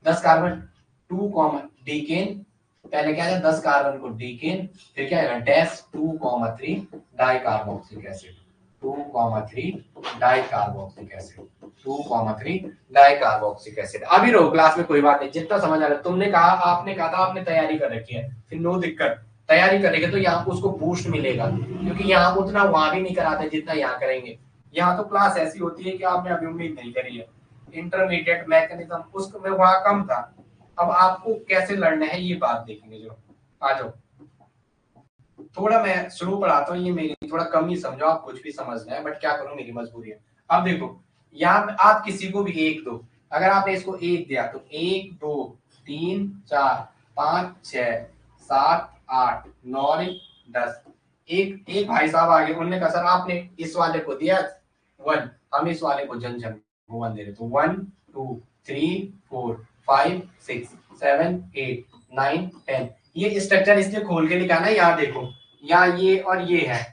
10 कार्बन 2, डीकेन, पहले क्या है? 10 कार्बन को डीकेन, फिर क्या है? Dash 2,3 di carboxylic acid, 2,3 di carboxylic acid, 2,3 di carboxylic acid. अभी रहो क्लास में, कोई बात नहीं, जितना समझ आ रहा है। तुमने कहा, आपने कहा था आपने तैयारी कर रखी है, फिर नो दिक्कत, तैयारी करेंगे तो यहाँ उसको बूस्ट मिलेगा, क्योंकि यहाँ उतना वहां भी नहीं कराते जितना यहाँ करेंगे। यहाँ तो क्लास ऐसी होती है कि आपने अभी उम्मीद नहीं करी है। इंटरमीडिएट मैकेनिज्म उसमें वहां कम था, अब आपको कैसे लड़ना है ये बात देखेंगे। जो आ जाओ, थोड़ा मैं स्लो पढ़ाता हूँ, ये मेरी थोड़ा कम ही समझो, आप कुछ भी समझना है, बट क्या करूं, मेरी मजबूरी है। अब देखो, यहाँ आप किसी को भी एक दो, अगर आपने इसको एक दिया तो 1 2 3 4 5 6 7 8 9 10। एक एक भाई साहब आगे, उन्होंने कहा सर आपने इस वाले को दिया 1, हम इस वाले को जन को 1 दे रहे, तो 1 2 3 4 5 6 7 8 9 10। ये स्ट्रक्चर इसलिए खोल के लिखा ना, यहाँ देखो, यहाँ ये और ये है,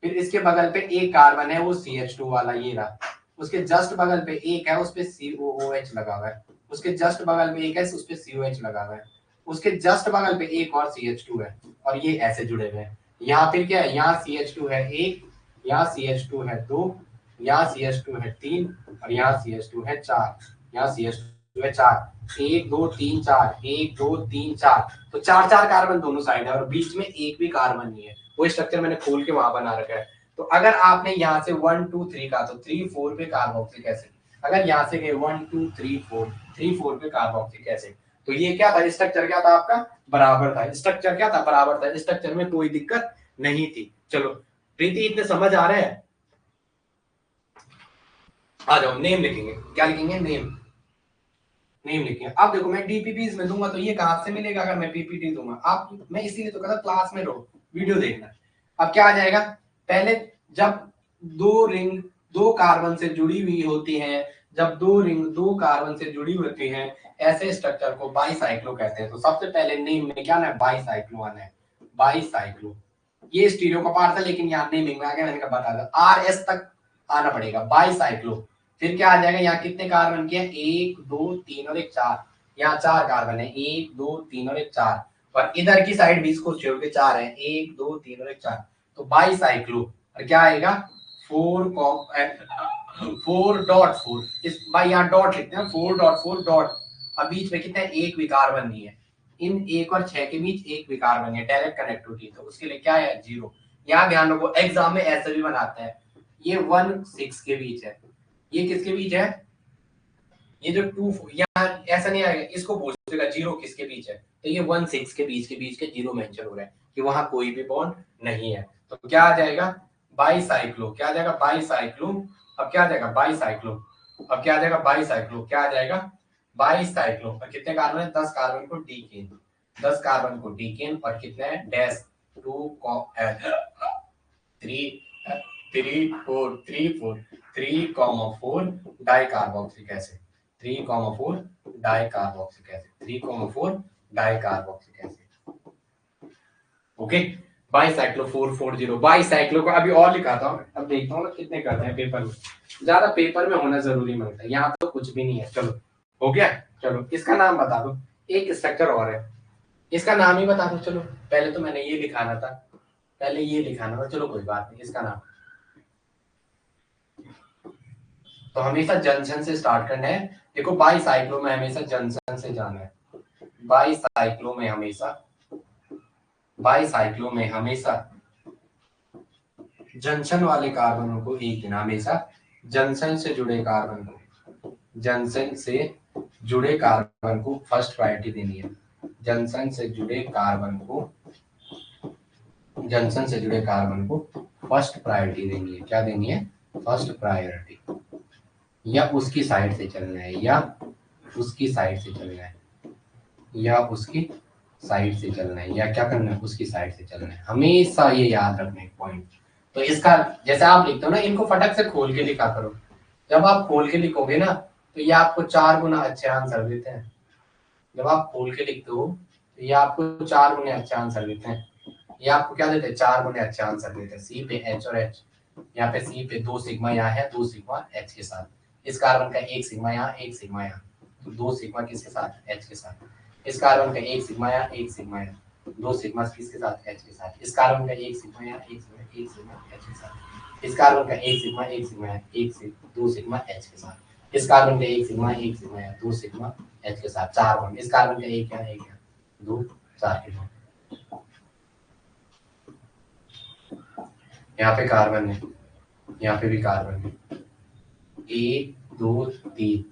फिर इसके बगल पे एक कार्बन है वो CH2 वाला, ये रहा, उसके जस्ट बगल पे एक है, उस पे COOH लगा हुआ है, उसके जस्ट बगल पे एक है, उस पे COH लगा हुआ है, उसके जस्ट बगल पे एक और CH2 है, और ये ऐसे जुड़े हुए हैं। यहाँ फिर क्या है? यहाँ CH2 है 1, यहाँ CH2 है 2, यहाँ CH2 है 3, और यहाँ CH2 है 4, यहाँ CH2 है 4। 1 2 3 4, 1 2 3 4, तो 4 4 कार्बन दोनों साइड है, और बीच में एक भी कार्बन नहीं है। वो स्ट्रक्चर मैंने खोल के वहां बना रखा है। तो अगर आपने यहाँ से 1 2 3 का, तो 3 4 पे कार्बोक्सिलिक एसिड, अगर यहाँ से गए 1 2 3 4, 3 4 पे कार्बोक्सिलिक एसिड, तो ये क्या था? स्ट्रक्चर क्या था आपका? बराबर था। स्ट्रक्चर क्या था? बराबर था। स्ट्रक्चर में कोई दिक्कत नहीं थी। चलो प्रीति, इतने समझ आ रहे हैं? आ जाओ, नेम लिखेंगे। क्या लिखेंगे? नेम लिखेंगे। अब देखो, मैं डीपीपीज में दूंगा तो ये कहां से मिलेगा अगर मैं पीपीटी दूंगा? आप, मैं इसीलिए तो कहता क्लास में रहो, वीडियो देखना। अब क्या आ जाएगा? पहले जब दो रिंग दो कार्बन से जुड़ी हुई होती हैं, जब दो रिंग दो कार्बन से जुड़ी होती हैं, ऐसे स्ट्रक्चर को बाईसाइक्लो कहते हैं। तो सबसे पहले नेम में क्या ना है? बाईसाइक्लो आना है, बाईसाइक्लो। ये स्टीरियो का पार्ट था, लेकिन यहाँ नेमिंग में आ गया, मैंने कहा बता दो, RS तक आना पड़ेगा, बाईसाइक्लो। फिर क्या आ जाएगा? यहाँ कितने कार्बन के हैं? 1 2 3 और 1 4, यहाँ 4 कार्बन है, 1 2 3 और 1 4, और इधर की साइड भी इसको छोड़ के 4 है, 1 2 3 और 1 4, तो बाईसाइक्लो। और क्या आएगा? 4.4, इस भाई यहाँ डॉट लिखते हैं, 4.4 डॉट। अब बीच में कितना है? एक भी कार्बन नहीं है, इन 1 और 6 के बीच एक भी कार्बन है, डायरेक्ट कनेक्टिविटी, तो उसके लिए क्या है? 0। यहाँ ध्यान रखो, एग्जाम में ऐसे भी बनाते हैं, ये 1 6 के बीच है, ये किसके बीच है? ये जो 2 यहाँ ऐसा नहीं आएगा, इसको पूछेगा 0 किसके बीच है, तो ये 1 6 के बीच के 0 मेंशन हो रहा है कि वहां कोई भी बॉन्ड नहीं है। तो क्या आ जाएगा? बाईसाइक्लो। क्या आ जाएगा? बाईसाइक्लो। अब क्या आ जाएगा? बाईसाइक्लो। अब क्या आ जाएगा? बाईसाइक्लो। क्या आ जाएगा? बाईसाइक्लो। और कितने कार्बन है? 10 कार्बन को डीकेन, 10 कार्बन को डीकेन, और कितने है? Dash 2 3 3 4 3 4 3,4 di carboxylic acid, 3,4 di carboxylic acid, 3,4 di carboxylic acid. Okay, bicyclo 440। Bicyclo को अभी और लिखाता हूँ, अब देखता हूँ कितने करते हैं पेपर में। ज्यादा पेपर में होना जरूरी मांगता है, यहाँ तो कुछ भी नहीं है। चलो हो गया। चलो इसका नाम बता दो, एक स्ट्रक्चर और है, इसका नाम ही बता दो। चलो पहले तो मैंने ये लिखाना था, पहले ये लिखाना था, चलो कोई बात नहीं, इसका नाम। तो हमेशा जंक्शन से स्टार्ट करना है। देखो बाईसाइक्लो में हमेशा जंक्शन से जाना है। बाईसाइक्लो में हमेशा जंक्शन वाले कार्बनों को एक देना, हमेशा जंक्शन से जुड़े कार्बन को फर्स्ट प्रायोरिटी देनी है। जंक्शन से जुड़े कार्बन को फर्स्ट प्रायोरिटी देनी है। क्या देनी है? First priority. या उसकी साइड से चलना है, या उसकी साइड से चलना है, या क्या करना है? उसकी साइड से चलना है। हमेशा ये याद रखना है पॉइंट। तो इसका जैसे आप लिखते हो ना, इनको फटक से खोल के लिखा करो। जब आप खोल के लिखोगे ना तो ये आपको 4 गुना अच्छे आंसर देते हैं। जब आप खोल के लिखते हो तो ये आपको 4 गुने अच्छे आंसर देते हैं। ये आपको क्या देते हैं? 4 गुने अच्छे आंसर देते हैं। सी पे एच और एच, यहाँ पे सी पे 2 सिग्मा यहाँ है, 2 सिग्मा एच के साथ। इस कार्बन का 1 सिग्मा यहाँ, 1 सिग्मा यहाँ, तो 2 सिग्मा किसके साथ? एच के साथ। इस कार्बन का 1 सिग्मा यहाँ, 1 सिग्मा यहाँ, 2 सिग्मा किसके साथ? एच के साथ। इस कार्बन का 1 सिग्मा यहाँ, 1 सिग्मा एच के साथ। इस कार्बन का 1 सिग्मा यहाँ, 2 सिग्मा एच के साथ। इस कार्बन का 1 सिग्मा यहाँ, 2 सिग्मा एच के साथ। 4 बॉन्ड। इस कार्बन का 1 यहाँ, 2 4 के बॉन्ड। यहाँ पे कार्बन है, यहाँ पे भी कार्बन है। 1 2 3,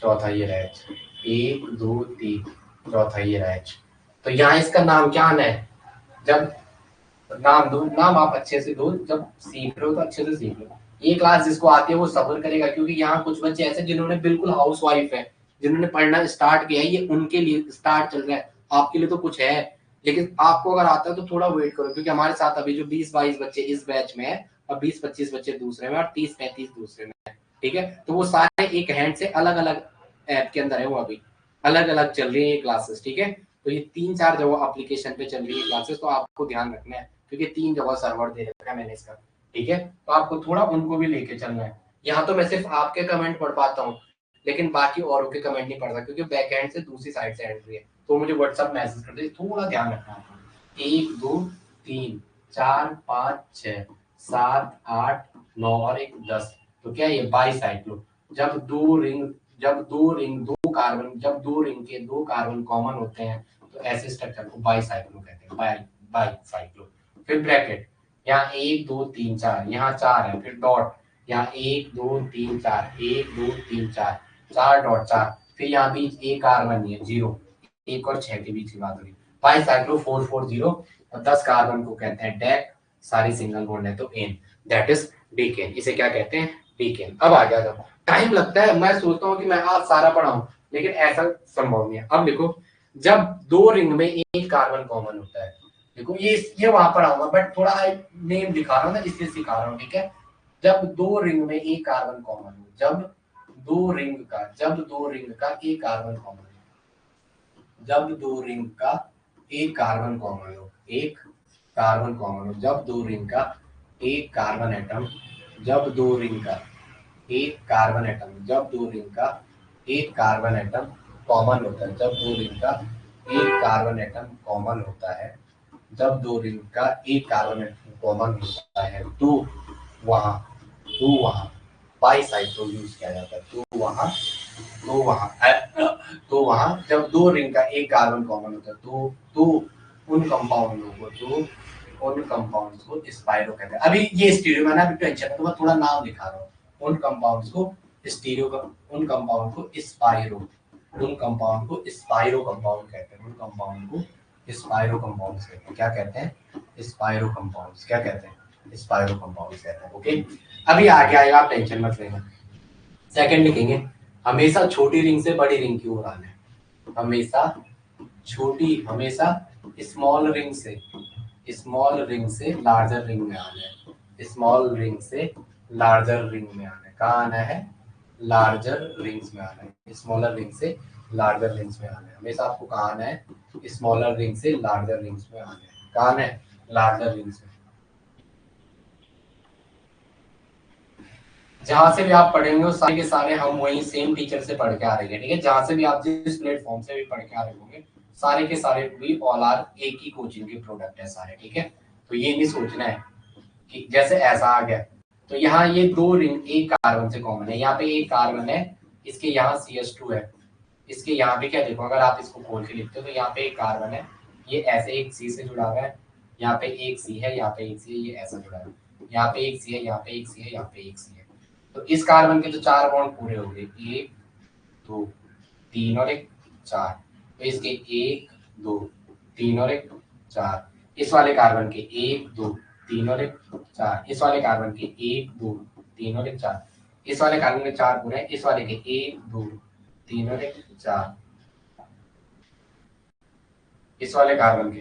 चौथा ये रहा एच। 1 2 3, चौथा ये रहा एच। तो यहाँ इसका नाम क्या आना है? जब नाम दो, नाम आप अच्छे से दो। जब सीख रहे हो तो अच्छे से सीख लो। ये क्लास जिसको आती है वो सब्र करेगा, क्योंकि यहाँ कुछ बच्चे ऐसे जिन्होंने बिल्कुल हाउस वाइफ है, जिन्होंने पढ़ना स्टार्ट किया है, ये उनके लिए स्टार्ट चल रहा है। आपके लिए तो कुछ है, लेकिन आपको अगर आता है तो थोड़ा वेट करो, क्योंकि हमारे साथ अभी जो 20-22 बच्चे इस बैच में है और 20-25 बच्चे दूसरे में और 30-35 दूसरे में है, ठीक है? तो वो सारे एक हैंड से अलग अलग ऐप के अंदर है, वो अभी अलग अलग चल रही है ये क्लासेस, ठीक है? तो ये 3-4 जगह एप्लीकेशन पे चल रही है क्लासेस, तो आपको ध्यान रखना है, क्योंकि 3 जगह सर्वर दे रखा है मैंने इसका, ठीक है? तो आपको थोड़ा उनको भी लेके चलना है। यहाँ तो मैं सिर्फ आपके कमेंट पढ़ पाता हूँ, लेकिन बाकी औरों के कमेंट नहीं पढ़ता, क्योंकि बैक हैंड से दूसरी साइड से एंट्री है। तो मुझे व्हाट्सएप मैसेज कर दे, थोड़ा ध्यान रखना है। 1 2 3 4 5 6 7 8 9 और 1 10। तो क्या ये बाईसाइक्लो। जब दो रिंग के दो कार्बन कॉमन होते हैं तो ऐसे स्ट्रक्चर को बाईसाइक्लो कहते हैं। बाईसाइक्लो। फिर ब्रैकेट, यहाँ 1 2 3 4, यहाँ 4 है, फिर डॉट, यहाँ 1 2 3 4, 1 2 3 4, 4 डॉट 4, फिर यहाँ बीच एक कार्बन नहीं है, 0। 1 और 6 के बीच की बात हुई। बाईसाइक्लो 440 और 10 कार्बन को कहते हैं डेक, सारी सिंगल बॉन्ड है तो एन, दैट इज डीकेन। इसे क्या कहते हैं? डीकेन। अब आ गया, जब टाइम लगता है, मैं सोचता हूँ कि मैं आज सारा पढ़ाऊं, लेकिन ऐसा संभव नहीं है। अब देखो, जब 2 रिंग में एक कार्बन कॉमन होता है, देखो ये वहां पर आऊंगा, बट थोड़ा नेम दिखा रहा हूँ ना, इसलिए सिखा रहा हूँ, ठीक है? जब 2 रिंग में एक कार्बन कॉमन हो, जब दो रिंग का एक कार्बन कॉमन हो, जब 2 रिंग का एक कार्बन कॉमन हो, एक कार्बन कॉमन हो, जब 2 रिंग का एक कार्बन एटम, जब 2 रिंग का एक कार्बन एटम, जब 2 रिंग का एक कार्बन एटम कॉमन होता है, जब 2 रिंग का एक कार्बन एटम कॉमन होता है, जब 2 रिंग का एक कार्बन एटम कॉमन होता है, तो वहां बाईसाइक्लो यूज किया जाता है। तो वहां जब 2 रिंग का एक कार्बन कॉमन होता है, तो उन कंपाउंड्स को स्पाइरो कहते हैं। अभी ये स्टीरियो में ना, अभी टेंशन है तो मैं थोड़ा नाम दिखा रहा हूँ। उन कंपाउंड को स्पाइरो कहते हैं। क्या कहते हैं? स्पाइरो कंपाउंड्स कहते हैं। ओके, अभी आगे आएगा, आप टेंशन मत लेना। सेकंड लिखेंगे, हमेशा छोटी रिंग से बड़ी रिंग की ओर आना है। हमेशा स्मॉल रिंग से लार्जर रिंग में आना है। स्मॉल रिंग से लार्जर रिंग में आना है। कहाँ आना है? लार्जर रिंग्स में आना है। स्मॉलर रिंग से लार्जर रिंग्स में आना है। हमेशा आपको कहाँ आना है? स्मॉलर रिंग से लार्जर रिंग्स में आना है। कहाँ आना है? लार्जर रिंग्स में। जहां से भी आप पढ़ेंगे वो सारे के सारे हम वही सेम टीचर से पढ़ के आ रहे हैं, ठीक है? जहां से भी आप जिस प्लेटफॉर्म से भी पढ़ के आ रहे होंगे, सारे के सारे भी ऑल आर एक ही कोचिंग के प्रोडक्ट है सारे, ठीक है? तो ये नहीं सोचना है कि जैसे ऐसा आ गया तो यहाँ ये दो रिंग एक कार्बन से कॉमन है, यहाँ पे एक कार्बन है, इसके यहाँ CH2 है, इसके यहाँ पे क्या देखो, अगर आप इसको खोल के लिखते हो तो यहाँ पे एक कार्बन है, ये ऐसे एक C से जुड़ा हुआ है, यहाँ पे एक C है, यहाँ पे एक C है, ये ऐसा जुड़ा है, यहाँ पे एक C है, यहाँ पे एक C है, यहाँ पे एक C है। तो इस कार्बन के तो 4 बॉन्ड पूरे हो गए, 1 2 3 और 1 4। तो इसके 1 2 3 और 1 4। इस वाले कार्बन के 1 2 3 और 1 4। इस वाले कार्बन के 1 2 3 और 1 4। इस वाले कार्बन के 4 पूरे हैं, इस वाले के 1 2 3 और 1 4। इस वाले कार्बन के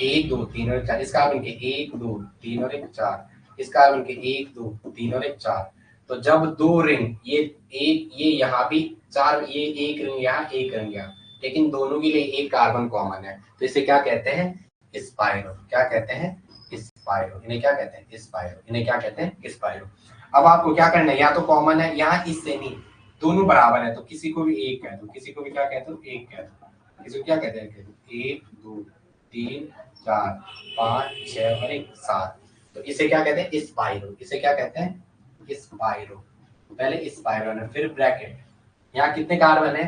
1 2 3 और 4। इस कार्बन के 1 2 3 और 1 4। इस कार्बन के 1 2 3 और 1 4। तो जब दो रिंग ये यहाँ भी 4, ये एक रिंग यहाँ, एक रिंग यहाँ, लेकिन दोनों के लिए एक कार्बन कॉमन है, तो इसे क्या कहते हैं? स्पाइरो। क्या कहते हैं? स्पाइरो। इन्हें क्या कहते हैं? स्पाइरो। इन्हें क्या कहते हैं? स्पाइरो। अब आपको क्या करना है, या तो कॉमन है, यहाँ इससे नहीं, दोनों बराबर है, तो किसी को भी एक कह दो, किसी को भी क्या कहते हो? एक कह दो। किसी को क्या कहते हैं? 1 2 3 4 5 6 और 1 7। तो इसे क्या कहते हैं? स्पाइरो। इसे क्या कहते हैं? स्पाइरो। पहले स्पाइरो है, फिर ब्रैकेट, यहाँ कितने कार्बन है?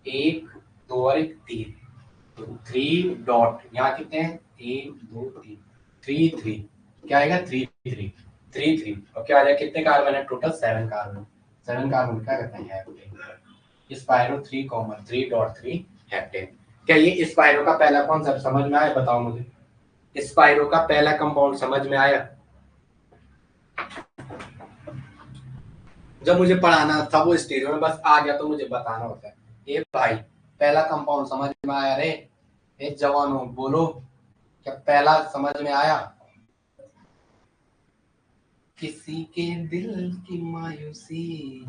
1 2 और 1 3। तो 3 डॉट, यहाँ कितने हैं? 1 2 3 3 3। क्या आएगा? 3 3 3 3। और क्या आ जाएगा? कितने कार्बन है टोटल? 7 कार्बन। 7 कार्बन क्या कहते हैं? हेप्टेन। Spiro 3,3.3 heptane. क्या ये स्पाइरो का पहला कॉन्सेप्ट समझ में आया? बताओ मुझे, स्पाइरो का पहला कंपाउंड समझ में आया? जब मुझे पढ़ाना था वो स्टीरियो में बस आ गया तो मुझे बताना होता है। ये भाई पहला कंपाउंड समझ में आया रे? ये जवानों बोलो, क्या पहला समझ में आया? किसी के दिल की मायूसी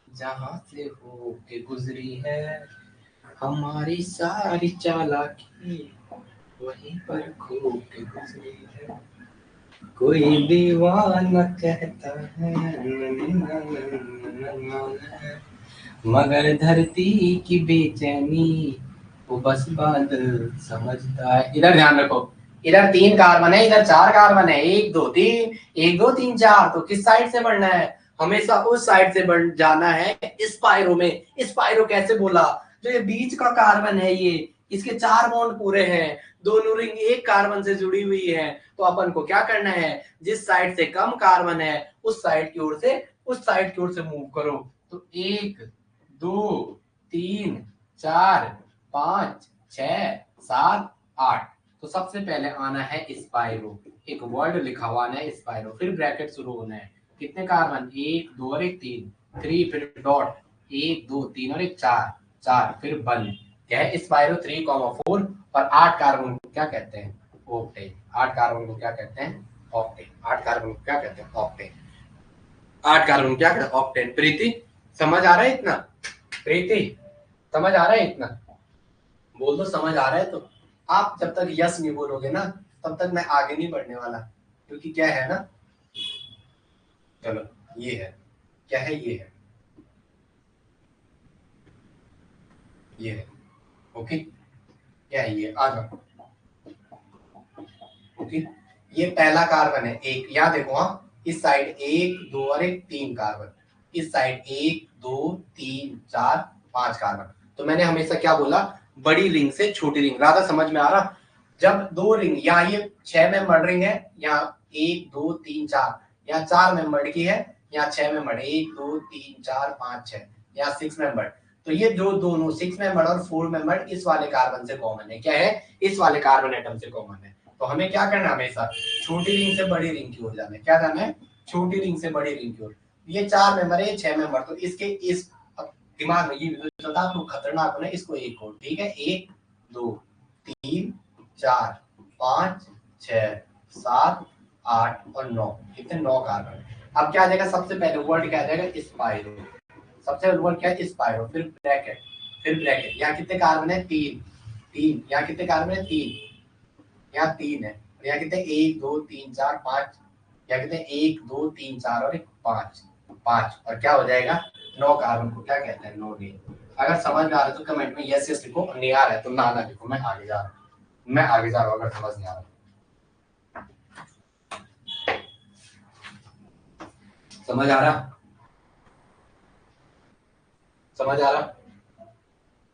जहां से हो के गुजरी है, हमारी सारी चालाकी वहीं पर खो के गुजरी है। कोई दीवाना कहता है मगर धरती की बेचैनी वो बस बादल समझता है। इधर ध्यान रखो, इधर 3 कार्बन है, इधर 4 कार्बन है, 1 2 3 1 2 3 4। तो किस साइड से बढ़ना है? हमेशा उस साइड से बढ़ जाना है स्पाइरो में। स्पाइरो कैसे बोला? जो ये बीच का कार्बन है, ये इसके 4 बॉन्ड पूरे हैं, दोनों रिंग एक कार्बन से जुड़ी हुई है, तो अपन को क्या करना है? जिस साइड से कम कार्बन है उस साइड की ओर से मूव करो। तो 1 2 3 4 5 6 7 8। तो सबसे पहले आना है स्पाइरो, एक वर्ड लिखा हुआ है स्पाइरो, फिर ब्रैकेट शुरू होना है। कितने कार्बन? 1 2 और 1 3 3, फिर डॉट 1 2 3 और 1 4 4, फिर बंद। क्या है? स्पाइरो 3,4। और 8 कार्बन को क्या कहते हैं? ऑक्टेन। 8 कार्बन को क्या कहते हैं? ऑक्टेन। 8 कार्बन को क्या कहते हैं? ऑक्टेन। 8 कार्बन क्या कहते हैं? ऑक्टेन। प्रीति समझ आ रहा है इतना? प्रीति समझ आ रहा है इतना? बोल दो समझ आ रहा है। तो आप जब तक यस नहीं बोलोगे ना तब तक मैं आगे नहीं बढ़ने वाला, क्योंकि क्या है ना, चलो ये है, क्या है? ये है, ये है, ओके। क्या है ये? आ जाओ, ओके। ये पहला कार्बन है, एक, यहाँ देखो, हाँ, इस साइड 1 2 और 1 3 कार्बन, इस साइड 1 2 3 4 5 कार्बन। तो मैंने हमेशा क्या बोला? बड़ी रिंग से छोटी रिंग। राधा समझ में आ रहा? जब दो रिंग, यहाँ ये 6 मेंबर रिंग है, यहाँ 1 2 3 4, यहाँ 4 मेंबर की है, यहाँ 6 मेंबर, 1 2 3 4 5 6, यहाँ 6 मेंबर। तो ये जो दोनों 6 मेंबर और 4 मेंबर इस वाले कार्बन से कॉमन है। क्या है? इस वाले कार्बन एटम से कॉमन है। तो हमें क्या करना है? हमेशा छोटी रिंग से बड़ी रिंग की ओर जाना है। क्या जाना है? छोटी रिंग से बड़ी रिंग की ओर। ये 4 मेंबर है, 6 मेंबर, तो इसके इस दिमाग में ये चलता है, खतरनाक होना, इसको एक और, ठीक है? 1 2 3 4 5 6 7 8 और 9, कितने? 9 कार्बन। अब क्या आ जाएगा? सबसे पहले वर्ड क्या आ जाएगा? स्पाइरो। सबसे पहले वर्ड क्या है? स्पाइरो। फिर ब्रैकेट, फिर ब्रैकेट, यहाँ कितने कार्बन है? 3 3। यहाँ कितने कार्बन है? 3। यहाँ 3 है। यहाँ कितने? 1 2 3 4 5। यहाँ कितने? 1 2 3 4 और 1 5 5। और क्या हो जाएगा? 9 कार्बन को क्या कहते हैं? 9 नेम। अगर समझ में आ रहा है तो कमेंट में यस यस लिखो, नहीं आ रहा है तो ना ना लिखो, मैं आगे जा रहा हूँ। मैं आगे जा रहा हूँ अगर समझ नहीं आ रहा। समझ आ रहा? समझ आ रहा?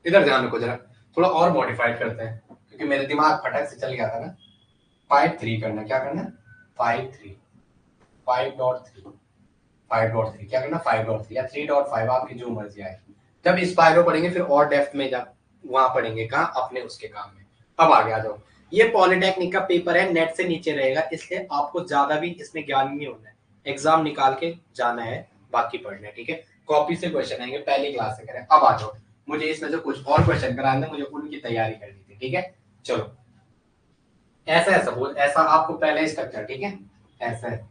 इधर ध्यान रखो जरा, थोड़ा और मॉडिफाइड करते हैं क्योंकि मेरे दिमाग फटक से चल गया था ना। 5.3 करना, क्या करना? 5.3, 5.3, 5.3 क्या करना? 5.3 या 3.5, आपकी जो मर्जी आए। जब स्पायरो पढ़ेंगे फिर और डेप्थ में जब वहां पढ़ेंगे, कहाँ? अपने उसके काम में। अब आगे आ जाओ। ये पॉलिटेक्निक का पेपर है, नेट से नीचे रहेगा, इसलिए आपको ज्यादा भी इसमें ज्ञान नहीं होना है, एग्जाम निकाल के जाना है, बाकी पढ़ना है, ठीक है? कॉपी से क्वेश्चन आएंगे, पहली क्लास से करें। अब आ जाओ, मुझे इसमें से कुछ और क्वेश्चन कराने, मुझे उनकी तैयारी करनी थी, ठीक है? चलो, ऐसा है सपोज, ऐसा आपको पहले स्ट्रक्चर, ठीक है? ऐसा है,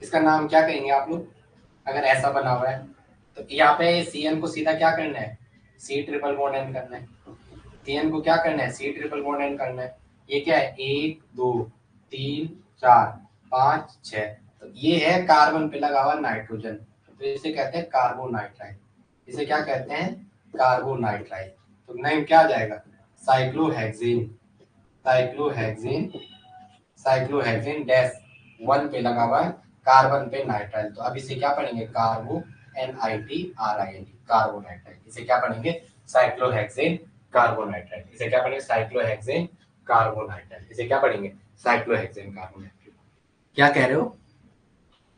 इसका नाम क्या कहेंगे आप लोग? अगर ऐसा बना हुआ है तो यहाँ पे Cn को सीधा क्या करना है? C ट्रिपल बॉन्ड N करना है। Cn को क्या करना है? C ट्रिपल बॉन्ड N करना है। ये क्या है? 1 2 3 4 5 6, तो ये है कार्बन पे लगा हुआ नाइट्रोजन, तो इसे कहते हैं कार्बोनाइट्राइड। इसे क्या कहते हैं? कार्बोनाइट्राइड। तो नेम क्या आ जाएगा? साइक्लोहेक्सेन, साइक्लोहेक्सेन, साइक्लोहेक्सेन डैश 1 पे लगा हुआ है कार्बन पे नाइट्राइल, तो अब इसे क्या पढ़ेंगे? कार्बो NITRIL, कार्बोनाइट्राइल। इसे क्या पढ़ेंगे? Cyclohexane carbonitrile. इसे क्या पढ़ेंगे? Cyclohexane carbonitrile. इसे क्या पढ़ेंगे? Cyclohexane carbonitrile. क्या कह रहे हो?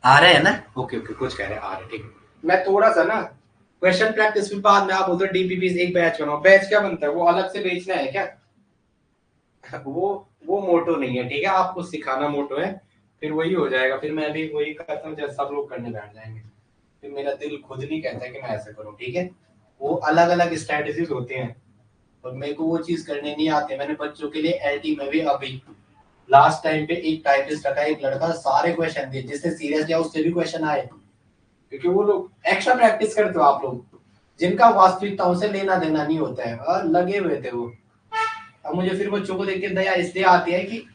आ रहे हैं ना? ओके ओके, कुछ कह रहे हैं, आ रहे, ठीक है। मैं थोड़ा सा ना क्वेश्चन प्रैक्टिस भी बाद में, आप बोलते DPP एक बैच बनाओ, बैच क्या बनता है? वो अलग से बेचना है क्या? वो मोटो नहीं है, ठीक है? आपको सिखाना मोटो है, फिर वही हो जाएगा, फिर मैं भी वही करता हूँ जैसे सब लोग करने बैठ जाएंगे, फिर मेरा दिल खुद नहीं कहता है कि मैं ऐसा करूँ, ठीक है? वो अलग अलग स्ट्रेटेजीज होते हैं और मेरे को वो चीज करने नहीं आती। मैंने बच्चों के लिए LT में भी अभी लास्ट टाइम पे एक टाइपिस्ट रखा, एक लड़का सारे क्वेश्चन दिए, जिससे सीरियस लिया उससे भी क्वेश्चन आए, क्योंकि वो लोग एक्स्ट्रा प्रैक्टिस करते हो आप लोग, जिनका वास्तविकताओं से लेना देना नहीं होता है, और लगे हुए थे वो। अब मुझे फिर बच्चों को देख के दया इसलिए आती है कि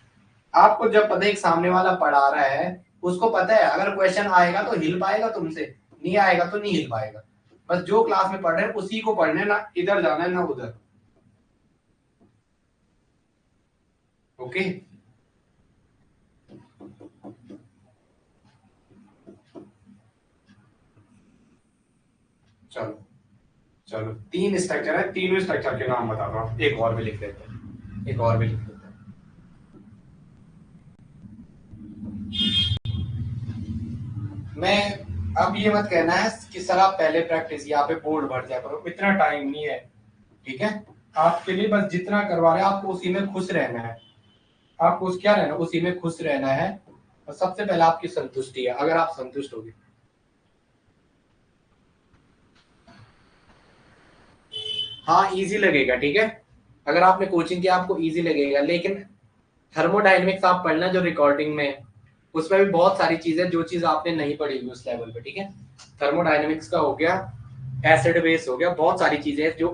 आपको जब पता है एक सामने वाला पढ़ा रहा है, उसको पता है अगर क्वेश्चन आएगा तो हिल पाएगा तुमसे, नहीं आएगा तो नहीं हिल पाएगा। बस जो क्लास में पढ़ रहे हैं उसी को पढ़ना है, ना इधर जाना है ना उधर। ओके, चलो चलो, 3 स्ट्रक्चर है, तीनों स्ट्रक्चर के नाम बता दो। एक और भी लिख देते हैं, एक और भी लिख देते हैं। मैं अब ये मत कहना है कि सर आप पहले प्रैक्टिस यहाँ पे बोर्ड भर जाया करो, इतना टाइम नहीं है, ठीक है? आपके लिए बस जितना करवा रहे हैं आपको उसी में खुश रहना है, आपको उस क्या रहना, उसी में खुश रहना है, और सबसे पहले आपकी संतुष्टि है। अगर आप संतुष्ट होगे, हाँ इजी लगेगा, ठीक है? अगर आपने कोचिंग किया आपको इजी लगेगा, लेकिन थर्मोडायनेमिक्स आप पढ़ना जो रिकॉर्डिंग में, उसमें भी बहुत सारी चीजें जो चीज आपने नहीं पढ़ी हुई उस लेवल पे, ठीक है? थर्मोडायनेमिक्स का हो गया, एसिड बेस हो गया, बहुत सारी चीजें जो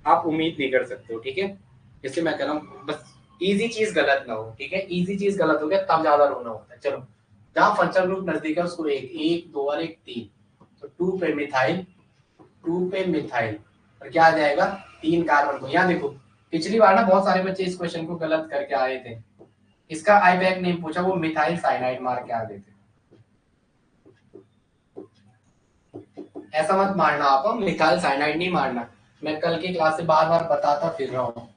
आप उम्मीद नहीं कर सकते हो, ठीक है? इसलिए मैं कह रहा हूँ बस इजी चीज गलत ना हो, ठीक है? इजी चीज गलत हो गया तब ज्यादा रोना होता है। चलो, जहाँ फंक्शनल ग्रुप नजदीक है उसको एक, एक दो और एक तीन, तो 2 पे मिथाइल, 2 पे मिथाइल, और क्या आ जाएगा? 3 कार्बन को। यहाँ देखो, पिछली बार ना बहुत सारे बच्चे इस क्वेश्चन को गलत करके आए थे, इसका आईपैक नेम पूछा, वो मिथाइल साइनाइड मार के आ गए थे। ऐसा मत मारना आप, मिथाइल साइनाइड नहीं मारना, मैं कल की क्लास से बार बार बताता फिर रहा हूँ।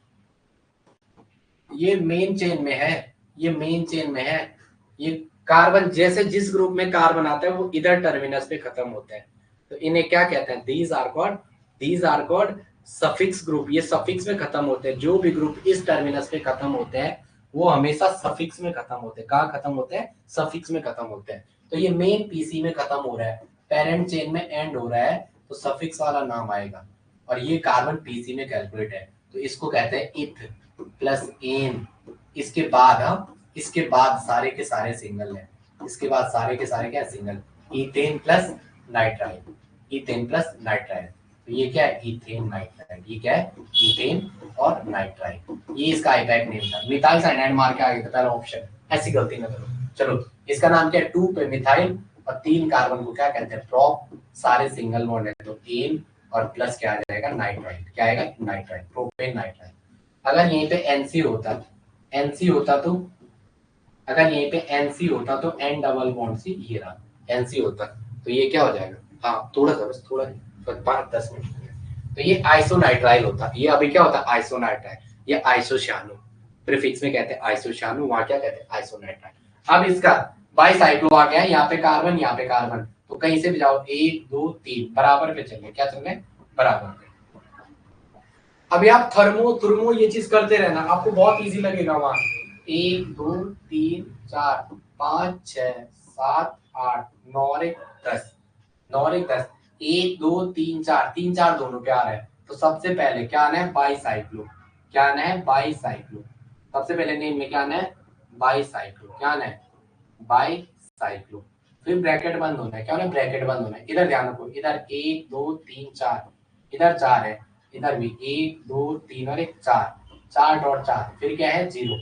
ये मेन चेन में है, ये मेन चेन में है। ये कार्बन जैसे जिस ग्रुप में कार्बन आता है वो इधर टर्मिनस पे खत्म होता है, तो इन्हें क्या कहते हैं? These are called suffix group. ये सफिक्स में खत्म होते हैं, जो भी ग्रुप इस टर्मिनस पे खत्म होते हैं वो हमेशा सफिक्स में खत्म होते हैं। कहाँ खत्म होते हैं? सफिक्स में खत्म होते हैं। तो ये मेन पीसी में खत्म हो रहा है, पेरेंट चेन में एंड हो रहा है, तो सफिक्स वाला नाम आएगा, और ये कार्बन पीसी में कैलकुलेट है, तो इसको कहते हैं इथ प्लस एन। इसके बाद इसके बाद सारे के सारे सिंगल है, इसके बाद सारे के सारे क्या है? Single. Ethane plus nitrile, ethane plus nitrile, तो ये क्या है? Ethane nitrile. ये क्या है? इथेन और नाइट्राइल। ये इसका आईपैक नेम था। मिथाइल साइनाइड मार के आगे था पहला ऑप्शन, ऐसी गलती ना करो। चलो, इसका नाम क्या है? 2 पे मिथाइल और 3 कार्बन को क्या कहते हैं? प्रोप, सारे सिंगल बॉन्ड है, तो एन और प्लस क्या आ जाएगा? नाइट्राइल। क्या आएगा? Nitrile, propane nitrile. अगर यहीं पे एनसी होता, एनसी होता तो, अगर यहीं पे एनसी होता तो एन डबल बॉन्ड सी ये रहा, एनसी होता तो ये क्या हो जाएगा, हाँ थोड़ा सा बस, थोड़ा 5-10 मिनट। तो ये आइसोनाइट्राइल होता, ये अभी क्या होता आइसोनाइट्राइल, ये आइसोशियानो, प्रीफिक्स में कहते हैं आइसोशियानो, वहां क्या कहते हैं आइसोनाइट्राइल। अब इसका बाईसाइक्लो आ गया, यहाँ पे कार्बन यहाँ पे कार्बन, तो कहीं से भी जाओ 1 2 3 बराबर पे चल रहे, क्या चल रहे बराबर पे। अभी आप थर्मो थर्मो ये चीज करते रहना, आपको बहुत इजी लगेगा वहां। 1 2 3 4 5 6 7 8 9 और 1 10, 9 और 1 10, 1 2 3 4, 3 4 दोनों पे आ रहा है, तो सबसे पहले क्या आना है बाईसाइक्लो, क्या आना है बाईसाइक्लो, सबसे पहले नेम में क्या आना है बाईसाइक्लो, क्या आना है बाईसाइक्लो। फिर ब्रैकेट बंद होना है, क्या होना है ब्रैकेट बंद होना है। इधर ध्यान रखो, इधर 1 2 3 4, इधर 4 है, इधर भी 1 2 3 और 1 4, 4 डॉट 4, फिर क्या है 0,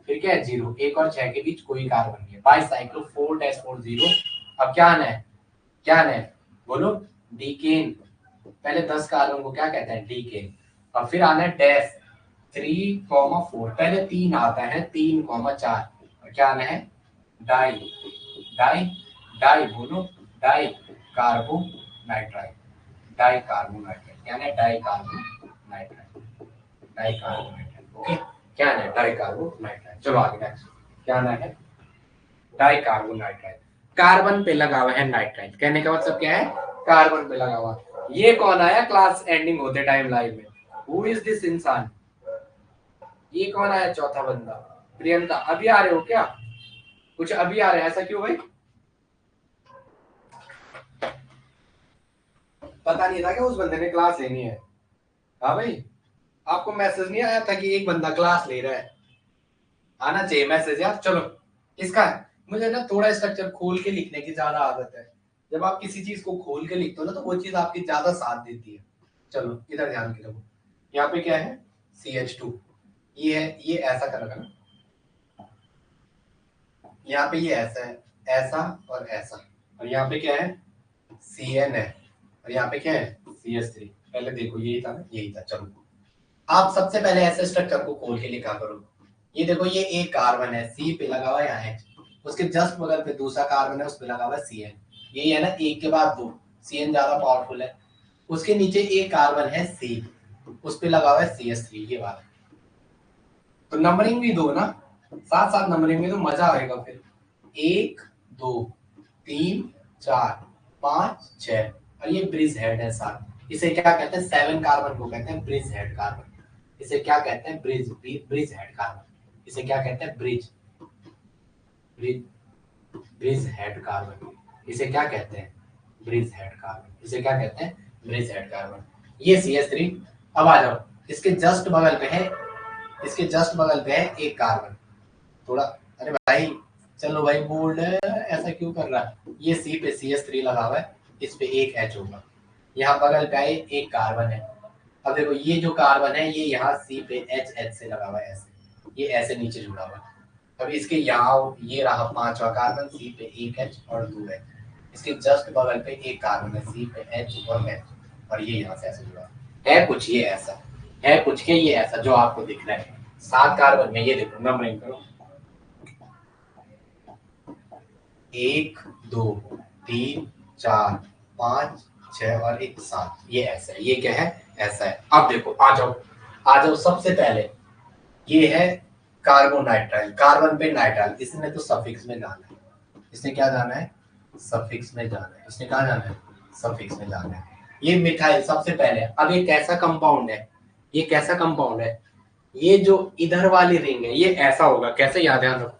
फिर क्या है 0, 1 और 6 के बीच कोई कार्बन नहीं है, बाईसाइक्लो 4-4 0। अब क्या आना है, क्या आना है बोलो डीकेन, पहले 10 कार्बन को क्या कहते हैं डीकेन। और फिर आना है डैश 3,4, पहले 3 आता है 3,4, और क्या आना है डाई, डाई डाई बोलो डाई कार्बोनाइट्राइल, डाई कार्बोनाइट्राइल, क्या है di carbonitrile, di carbonitrile. Okay, क्या है डाई कार्बोनाइट्राइल। चलो आगे नेक्स्ट, क्या ना है डाई कार्बोनाइट्राइल, कार्बन पे लगा हुआ है नाइट्राइल, कहने का मतलब क्या है कार्बन पे लगा हुआ। ये कौन आया क्लास एंडिंग होते टाइम लाइव में, हु इज दिस इंसान, ये कौन आया चौथा बंदा, प्रियंका। अभी आ रहे हो क्या, कुछ अभी आ रहे हैं, ऐसा क्यों भाई, पता नहीं था कि उस बंदे ने क्लास लेनी है। हाँ भाई, आपको मैसेज नहीं आया था कि एक बंदा क्लास ले रहा है, आना चाहिए मैसेज यार। चलो इसका, मुझे ना थोड़ा स्ट्रक्चर खोल के लिखने की ज्यादा आदत है, जब आप किसी चीज को खोल के लिखते हो ना तो वो चीज आपकी ज्यादा साथ देती है। चलो इधर ध्यान के रखो, यहाँ पे क्या है CH2, ये है, ये ऐसा कर रखा ना, यहाँ पे ये ऐसा है, ऐसा और ऐसा, और यहाँ पे क्या है CN है, और यहाँ पे क्या है CH3। पहले देखो यही था ना, यही था। चलो आप सबसे पहले ऐसे स्ट्रक्चर को खोल के लिखा करो। ये देखो ये एक कार्बन है, सी पे लगा हुआ है यहाँ H, उसके जस्ट बगल पे दूसरा कार्बन है, उस पे लगा हुआ है CN, यही है ना एक के बाद दो, CN ज्यादा पावरफुल है। उसके नीचे एक कार्बन है C, उस पे लगा हुआ है CH3 ये वाला। तो नंबरिंग भी दो ना, साथ साथ नंबरिंग में तो मजा आएगा फिर। 1 2 3 4 5 6, और ये ब्रिज हेड है 7, इसे क्या कहते हैं 7 कार्बन को कहते हैं ब्रिज हेड कार्बन, इसे क्या कहते हैं ब्रिज, ब्रिज हेड कार्बन, इसे क्या कहते हैं bridge, bridge bridge head carbon, इसे क्या कहते हैं ब्रिज हेड कार्बन, इसे क्या कहते हैं ब्रिज हेड कार्बन। ये CH3। अब आ जाओ, इसके जस्ट बगल पे है, इसके जस्ट बगल पे है एक कार्बन, थोड़ा, अरे भाई चलो भाई बोल्ड है, ऐसा क्यों कर रहा है। ये C पे CH3 लगा हुआ है, इस पे एक H होगा, यहाँ बगल पे आए एक कार्बन है। अब देखो ये जो कार्बन है ये यहाँ C पे H से लगा हुआ है ऐसे, ये ऐसे नीचे जुड़ा हुआ है। अब इसके यहाँ ये रहा पांचवा कार्बन, C पे एक H और 2 H, इसके जस्ट बगल पे एक कार्बन है, C पे H और H, और ये यहाँ से ऐसे जुड़ा है कुछ ये ऐसा, है कुछ के ये ऐसा जो आपको दिख रहा है 7 कार्बन में। ये देखो नंबरिंग करो, 1 2 3 4 5 6 और 1 7, ये ऐसा है, ये क्या है ऐसा है। अब देखो आ जाओ, आ जाओ सबसे पहले, ये है कार्बोनाइट्राइल, कार्बन पे नाइट्राइल, इसने तो सफिक्स में जाना है, इसने क्या जाना है सफिक्स में जाना है, इसने कहा जाना है सफिक्स में जाना है। ये मिथाइल सबसे पहले, अब ये कैसा कंपाउंड है, ये कैसा कंपाउंड है, ये जो इधर वाली रिंग है ये ऐसा होगा, कैसे याद ध्यान रखो,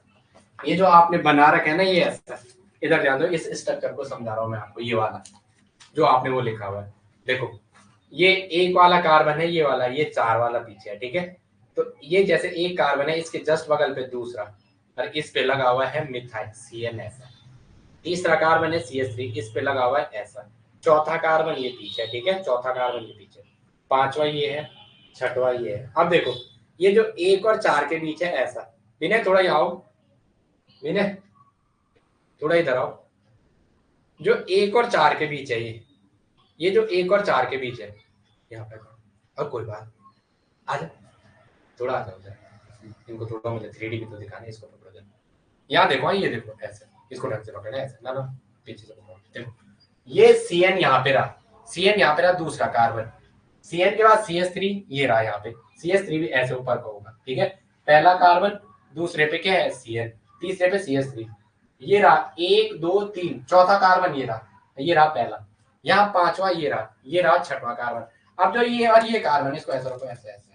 ये जो आपने बना रखा है ना ये ऐसा, इधर ध्यान दो, इस स्ट्रक्चर को समझा रहा हूं मैं आपको, ये वाला जो आपने वो लिखा हुआ है देखो, ये एक वाला कार्बन है ये वाला, ये 4 वाला पीछे है, ठीक है। तो ये जैसे एक कार्बन है, इसके जस्ट बगल पे दूसरा, और इस पे लगा हुआ है मिथाइल CN ऐसा, तीसरा कार्बन है CH3, इस पे लगा हुआ है ऐसा, चौथा कार्बन ये पीछे है, ठीक है, चौथा कार्बन ये पीछे, पांचवा ये है, छठवा ये है। अब देखो ये जो 1 और 4 के बीच है ऐसा, विनय थोड़ा यहाँ आओ, विनय थोड़ा इधर आओ, जो 1 और 4 के बीच है ये जो 1 और 4 के बीच है यहाँ पे, और कोई बात आ जा, थोड़ा आ जाओ इनको थोड़ा, मुझे 3D भी तो दिखाना है, इसको पकड़ो जरा। यहाँ देखो, ये देखो ऐसे, इसको ढंग से पकड़ना है ऐसे, ना पीछे से पकड़ो। देखो ये CN यहाँ पे रहा, CN यहाँ पे रहा, दूसरा कार्बन, CN के बाद CH3 ये रहा यहाँ पे, CH3 भी ऐसे ऊपर का होगा, ठीक है। पहला कार्बन, दूसरे पे क्या है CN, तीसरे पे CH3, ये रहा 1 2 3, चौथा कार्बन ये रहा पहला, यहाँ पांचवा ये रहा छठवां कार्बन। अब जो ये और ये कार्बन, इसको ऐसा रखो, ऐसे ऐसे,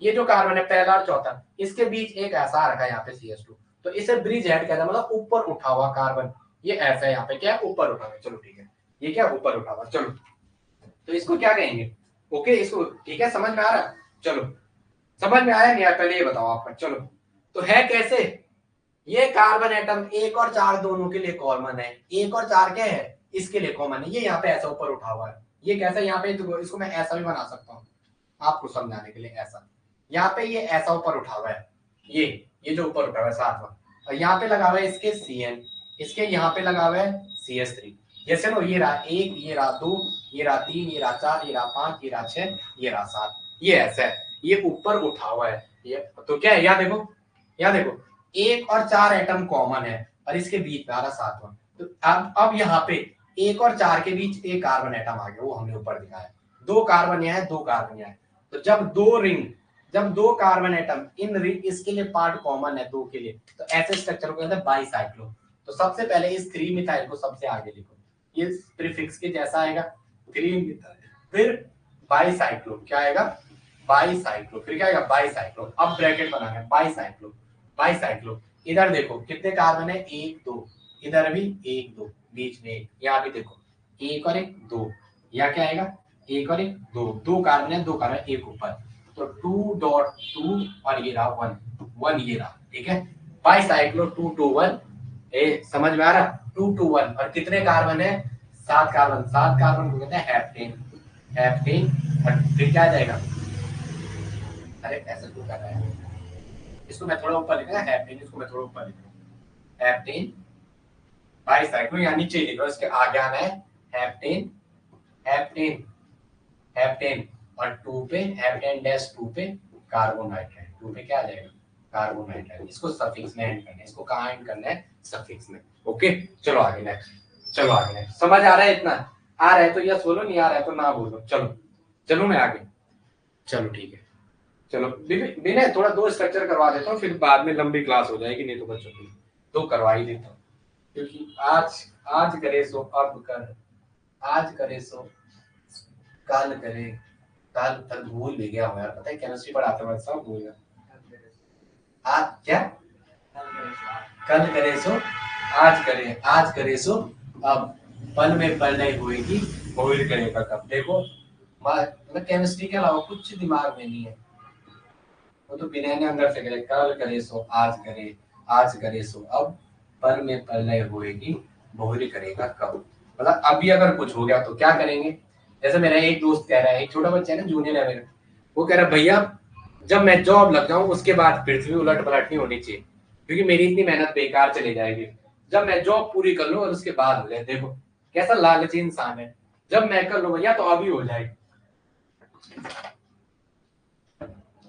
ये जो कार्बन है पहला और चौथा, इसके बीच एक ऐसा रखा है यहाँ पे CH2, तो इसे ब्रिज हेड कहता है, मतलब ऊपर उठा हुआ कार्बन। ये ऐसा है यहाँ पे, क्या ऊपर उठा हुआ, चलो ठीक है, ये क्या ऊपर उठा हुआ, चलो तो इसको क्या कहेंगे, ओके इसको, ठीक है, समझ में आ रहा है, चलो समझ में आया नहीं यार, पहले ये बताओ आपका, चलो तो है कैसे, ये कार्बन एटम 1 और 4 दोनों के लिए कॉमन है, 1 और 4 क्या है, इसके लिए कॉमन है, ये यहाँ पे ऐसा ऊपर उठा हुआ है, ये कैसा, यहाँ पे इसको मैं ऐसा भी बना सकता हूँ आपको समझाने के लिए, ऐसा, यहाँ पे ये ऐसा ऊपर उठा हुआ है, ये जो ऊपर उठा हुआ है सातवां, और यहाँ पे लगा हुआ है इसके CN, इसके यहाँ पे लगा हुआ है CH3, जैसे नो ये रहा 1, ये रहा 2, ये रहा 3, ये रहा 4, ये रहा 5, ये रहा 6, ये रहा 7, ये ऐसा है, ये ऊपर उठा हुआ है, ये तो क्या है, यहाँ देखो 1 और 4 एटम कॉमन है, और इसके बीच में आ रहा सातवां, तो अब यहाँ पे 1 और 4 के बीच एक कार्बन एटम आ गया, वो हमने ऊपर दिखाया, 2 कार्बन यहाँ है, 2 कार्बन यहाँ है, तो जब दो कार्बन एटम इन रिंग, इसके लिए पार्ट कॉमन है 2 के लिए, तो ऐसे स्ट्रक्चर को कहते हैं बाईसाइक्लो। तो सबसे पहले इस 3 मिथाइल को सबसे आगे लिखो, ये प्रीफिक्स के जैसा आएगा 3 मिथाइल, फिर बाईसाइक्लो, क्या आएगा बाईसाइक्लो, फिर क्या आएगा बाईसाइक्लो, अब ब्रैकेट बनाना है बाईसाइक्लो, इधर देखो कितने कार्बन है 1 2, इधर भी 1 2, बीच में एक, यहाँ भी देखो 1 और 1 2, यहाँ क्या आएगा 1 और 1 2, 2 कार्बन है, 2 कार्बन एक ऊपर, तो 2.2 और ये रहा 1 ये रहा, ठीक है, बाईसाइक्लो 2 2 1, समझ में आ रहा, 2 2 1, और कितने कार्बन है 7 कार्बन को कहते हैं हेप्टेन, और फिर क्या आ जाएगा, अरे ऐसा क्यों कर रहा है, इसको मैं थोड़ा ऊपर लिखूंगा हेप्टेन, इसको मैं थोड़ा ऊपर लिखूंगा हेप्टेन बाईसाइक्लो, यहाँ नीचे लिखो, इसके आगे आना है हेप्टेन हेप्टेन हेप्टेन, और 2 पे हेप्टेन डैश 2 पे कार्बोनाइट्राइड, 2 पे क्या आ जाएगा कार्बोनाइट्राइड, इसको सफिक्स में एंड करना है, इसको कहाँ एंड करना है सफिक्स में, ओके चलो आगे नेक्स्ट, समझ आ रहा है, इतना आ रहा है तो यस बोलो, नहीं आ रहा है तो ना बोलो, चलो मैं आगे, चलो ठीक है, चलो बिना थोड़ा 2 स्ट्रक्चर करवा देता हूँ, फिर बाद में लंबी क्लास हो जाएगी, नहीं तो बच्चों की 2 करवा ही देता हूँ, क्योंकि आज करे सो अब कर, आज करे सो कल करे, कल तक भूल भी गया हूँ यार, पता है केमिस्ट्री पढ़ाते वक्त सब भूल गया, आज क्या कल करे सो आज करे सो अब, पल में पल नहीं होएगी, भूल करेगा कब, देखो मतलब केमिस्ट्री के अलावा कुछ दिमाग में नहीं है, वो तो बिना ने अंदर से करे, कल करे सो आज करे सो अब, पल में पल नहीं होएगी, भूल करेगा कब, मतलब अभी अगर कुछ हो गया तो क्या करेंगे, जैसे मेरा एक दोस्त कह रहा है, एक छोटा बच्चा है ना जूनियर है मेरा, वो कह रहा है भैया जब मैं जॉब लग जाऊं उसके बाद पृथ्वी उलट पलट नहीं होनी चाहिए, क्योंकि मेरी इतनी मेहनत बेकार चली जाएगी, जब मैं जॉब पूरी कर लूं और उसके बाद हो जाए, देखो कैसा लालची इंसान है, जब मैं कर लूं भैया तो अभी हो जाए,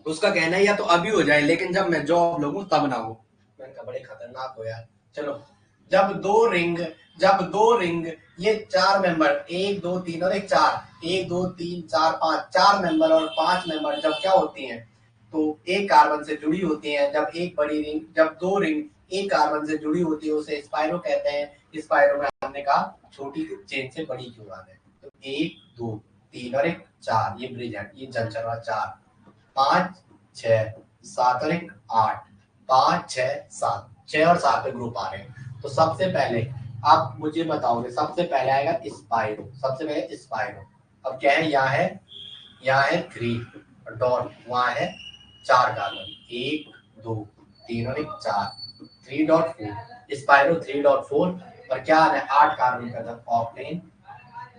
उसका कहना है या तो अभी हो जाए, लेकिन जब मैं जॉब लगूं तब ना हो, मैंने कहा बड़े खतरनाक हो यार, चलो जब दो रिंग ये 4 मेंबर 1 2 3 और 1 4, 1 2 3 4 5, 4 मेंबर और 5 मेंबर जब क्या होती हैं, तो एक कार्बन से जुड़ी होती हैं, जब 2 रिंग एक कार्बन से जुड़ी होती है उसे स्पाइरो कहते हैं, स्पाइरो में हमने कहा छोटी चेन से बड़ी क्यों आ गए, तो 1 2 3 और 1 4, ये ब्रिज है, ये जंक्शन हुआ 4 5 6 7 और 1 8, 5 6 7, 6 और 7 पे ग्रुप आ रहे हैं, तो सबसे पहले आप मुझे बताओगे, सबसे पहले आएगा स्पाइरो, अब क्या है, यहाँ है 3 डॉट, वहां है 4 कार्बन 1 2 3 और 1 4, 3.4 स्पाइरो 3.4, और क्या आ रहा है 8 कार्बन का था ऑक्टेन,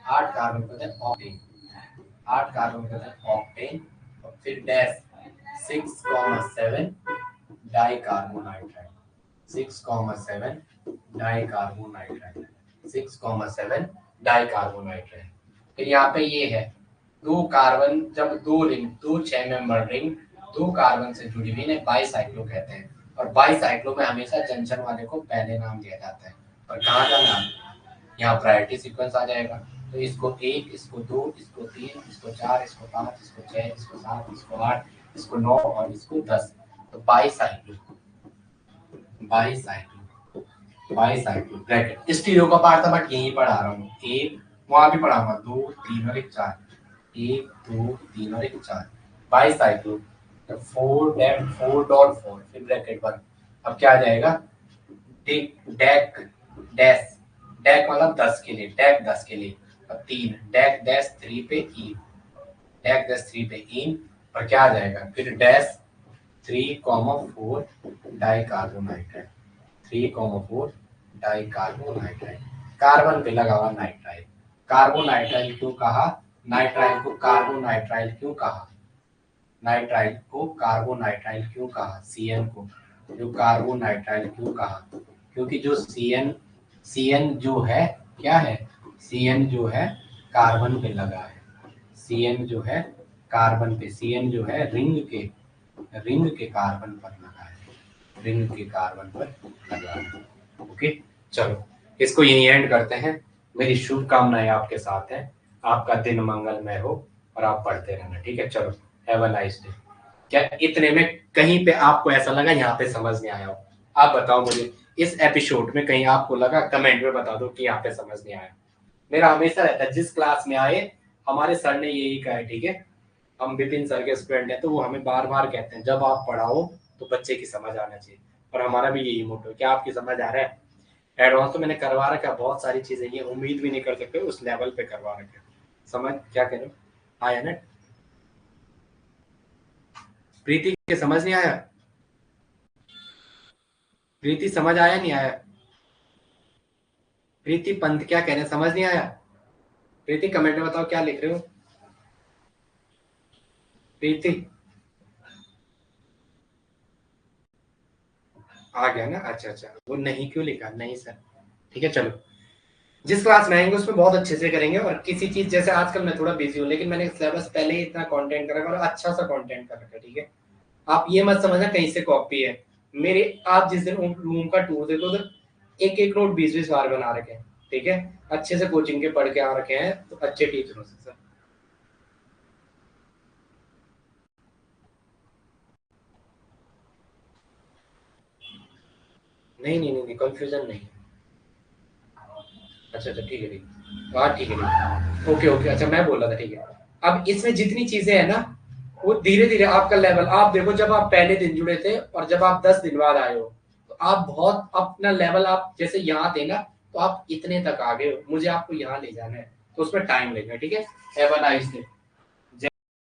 8 कार्बन का था ऑक्टेन, और फिर डैश 6,7 डाइकार्बोनाइट्राइड, 6,7 डाइकार्बोनाइट्राइड, 6,7 डाइकार्बोनाइट्राइड, फिर यहाँ पे ये है 2 कार्बन, जब 2 6 मेंबर रिंग दो कार्बन से जुड़ी हुई इन्हें बाईसाइक्लो कहते हैं। और बाईसाइक्लो में हमेशा जंक्शन वाले को पहले नाम दिया जाता है। और कहाँ का नाम, यहाँ प्रायोरिटी सीक्वेंस आ जाएगा। तो इसको 1, इसको 2, इसको 3, इसको 4, इसको 5, इसको 6, इसको 7, इसको 8, इसको 9 और इसको 10। तो bicyclo, bicyclo, bicyclo bracket stereo का पार्ट था बट यहीं पढ़ा रहा हूँ। एक वहां भी पढ़ाऊंगा, 2 3 और 1 4, 1 2 3 और 1 4 बाईसाइक्लो। 4.4 फिर ब्रैकेट 1। अब क्या आ जाएगा, डेक डैश, डेक मतलब 10 के लिए, डेक 10 के लिए। अब 3 डेक डैश 3 पे ई, डेक डैश 3 पे इन। और क्या आ जाएगा फिर डैश 3,4 डाई कार्बोनाइट्राइड, 3,4 डाई कार्बोनाइट्राइड। कार्बन पे लगा हुआ नाइट्राइल। कार्बोनाइट्राइल क्यों कहा, नाइट्राइल को कार्बोनाइट्राइल क्यों कहा, नाइट्राइल को कार्बोनाइट्राइल क्यों कहा, सीएन को जो कार्बोनाइट्राइल क्यों कहा, क्योंकि जो सीएन जो है क्या है, सीएन जो है कार्बन पे लगा है, सीएन जो है कार्बन पे, सीएन जो है रिंग के कार्बन पर लगा है, रिंग के कार्बन पर लगा है। ओके चलो इसको यही एंड करते हैं। मेरी शुभकामनाएं आपके साथ हैं, आपका दिन मंगलमय हो और आप पढ़ते रहना, ठीक है। चलो हैव अ नाइस डे। क्या इतने में कहीं पे आपको ऐसा लगा यहाँ पे समझ नहीं आया हो, आप बताओ मुझे इस एपिसोड में कहीं आपको लगा, कमेंट में बता दो कि यहाँ पे समझ नहीं आया। मेरा हमेशा रहता है जिस क्लास में आए हमारे सर ने यही कहा है, ठीक है। हम विपिन सर के स्टूडेंट हैं तो वो हमें बार बार कहते हैं जब आप पढ़ाओ तो बच्चे की समझ आना चाहिए। और हमारा भी यही मोटो है, क्या आपकी समझ आ रहा है। एडवांस तो मैंने करवा रखा है बहुत सारी चीजें, ये उम्मीद भी नहीं कर सकते उस लेवल पे करवा रखे, समझ क्या कह रहे हो, आया ना। प्रीति के समझ नहीं आया, प्रीति समझ आया नहीं आया, प्रीति पंत क्या कह रहे हैं, समझ नहीं आया। प्रीति कमेंट में बताओ क्या लिख रहे हो, प्रीति आ गया ना, अच्छा अच्छा, वो नहीं क्यों लिखा, नहीं सर ठीक है। चलो जिस क्लास में आएंगे उसमें बहुत अच्छे से करेंगे। और किसी चीज जैसे आजकल मैं थोड़ा बिजी हूँ लेकिन मैंने सिलेबस पहले ही इतना कंटेंट कर रखा और अच्छा सा कंटेंट कर रखा है, ठीक है। आप ये मत समझना कहीं से कॉपी है मेरे, आप जिस दिन रूम का टूर देखो उधर एक एक नोट 20-20 बार बना रखे हैं, ठीक है। अच्छे से कोचिंग के पढ़ के आ रखे हैं तो अच्छे टीचरों से सर। नहीं नहीं नहीं कंफ्यूजन नहीं है। अच्छा अच्छा ठीक है, ठीक हाँ ठीक है, ठीक ओके ओके। अच्छा मैं बोल रहा था ठीक है, अब इसमें जितनी चीजें है ना वो धीरे धीरे आपका लेवल, आप देखो जब आप पहले दिन जुड़े थे और जब आप 10 दिन बाद आए हो तो आप बहुत अपना लेवल, आप जैसे यहाँ थे ना तो आप इतने तक आ गए हो, मुझे आपको यहाँ ले जाना है तो उसमें टाइम लगेगा, ठीक है। Have a nice day.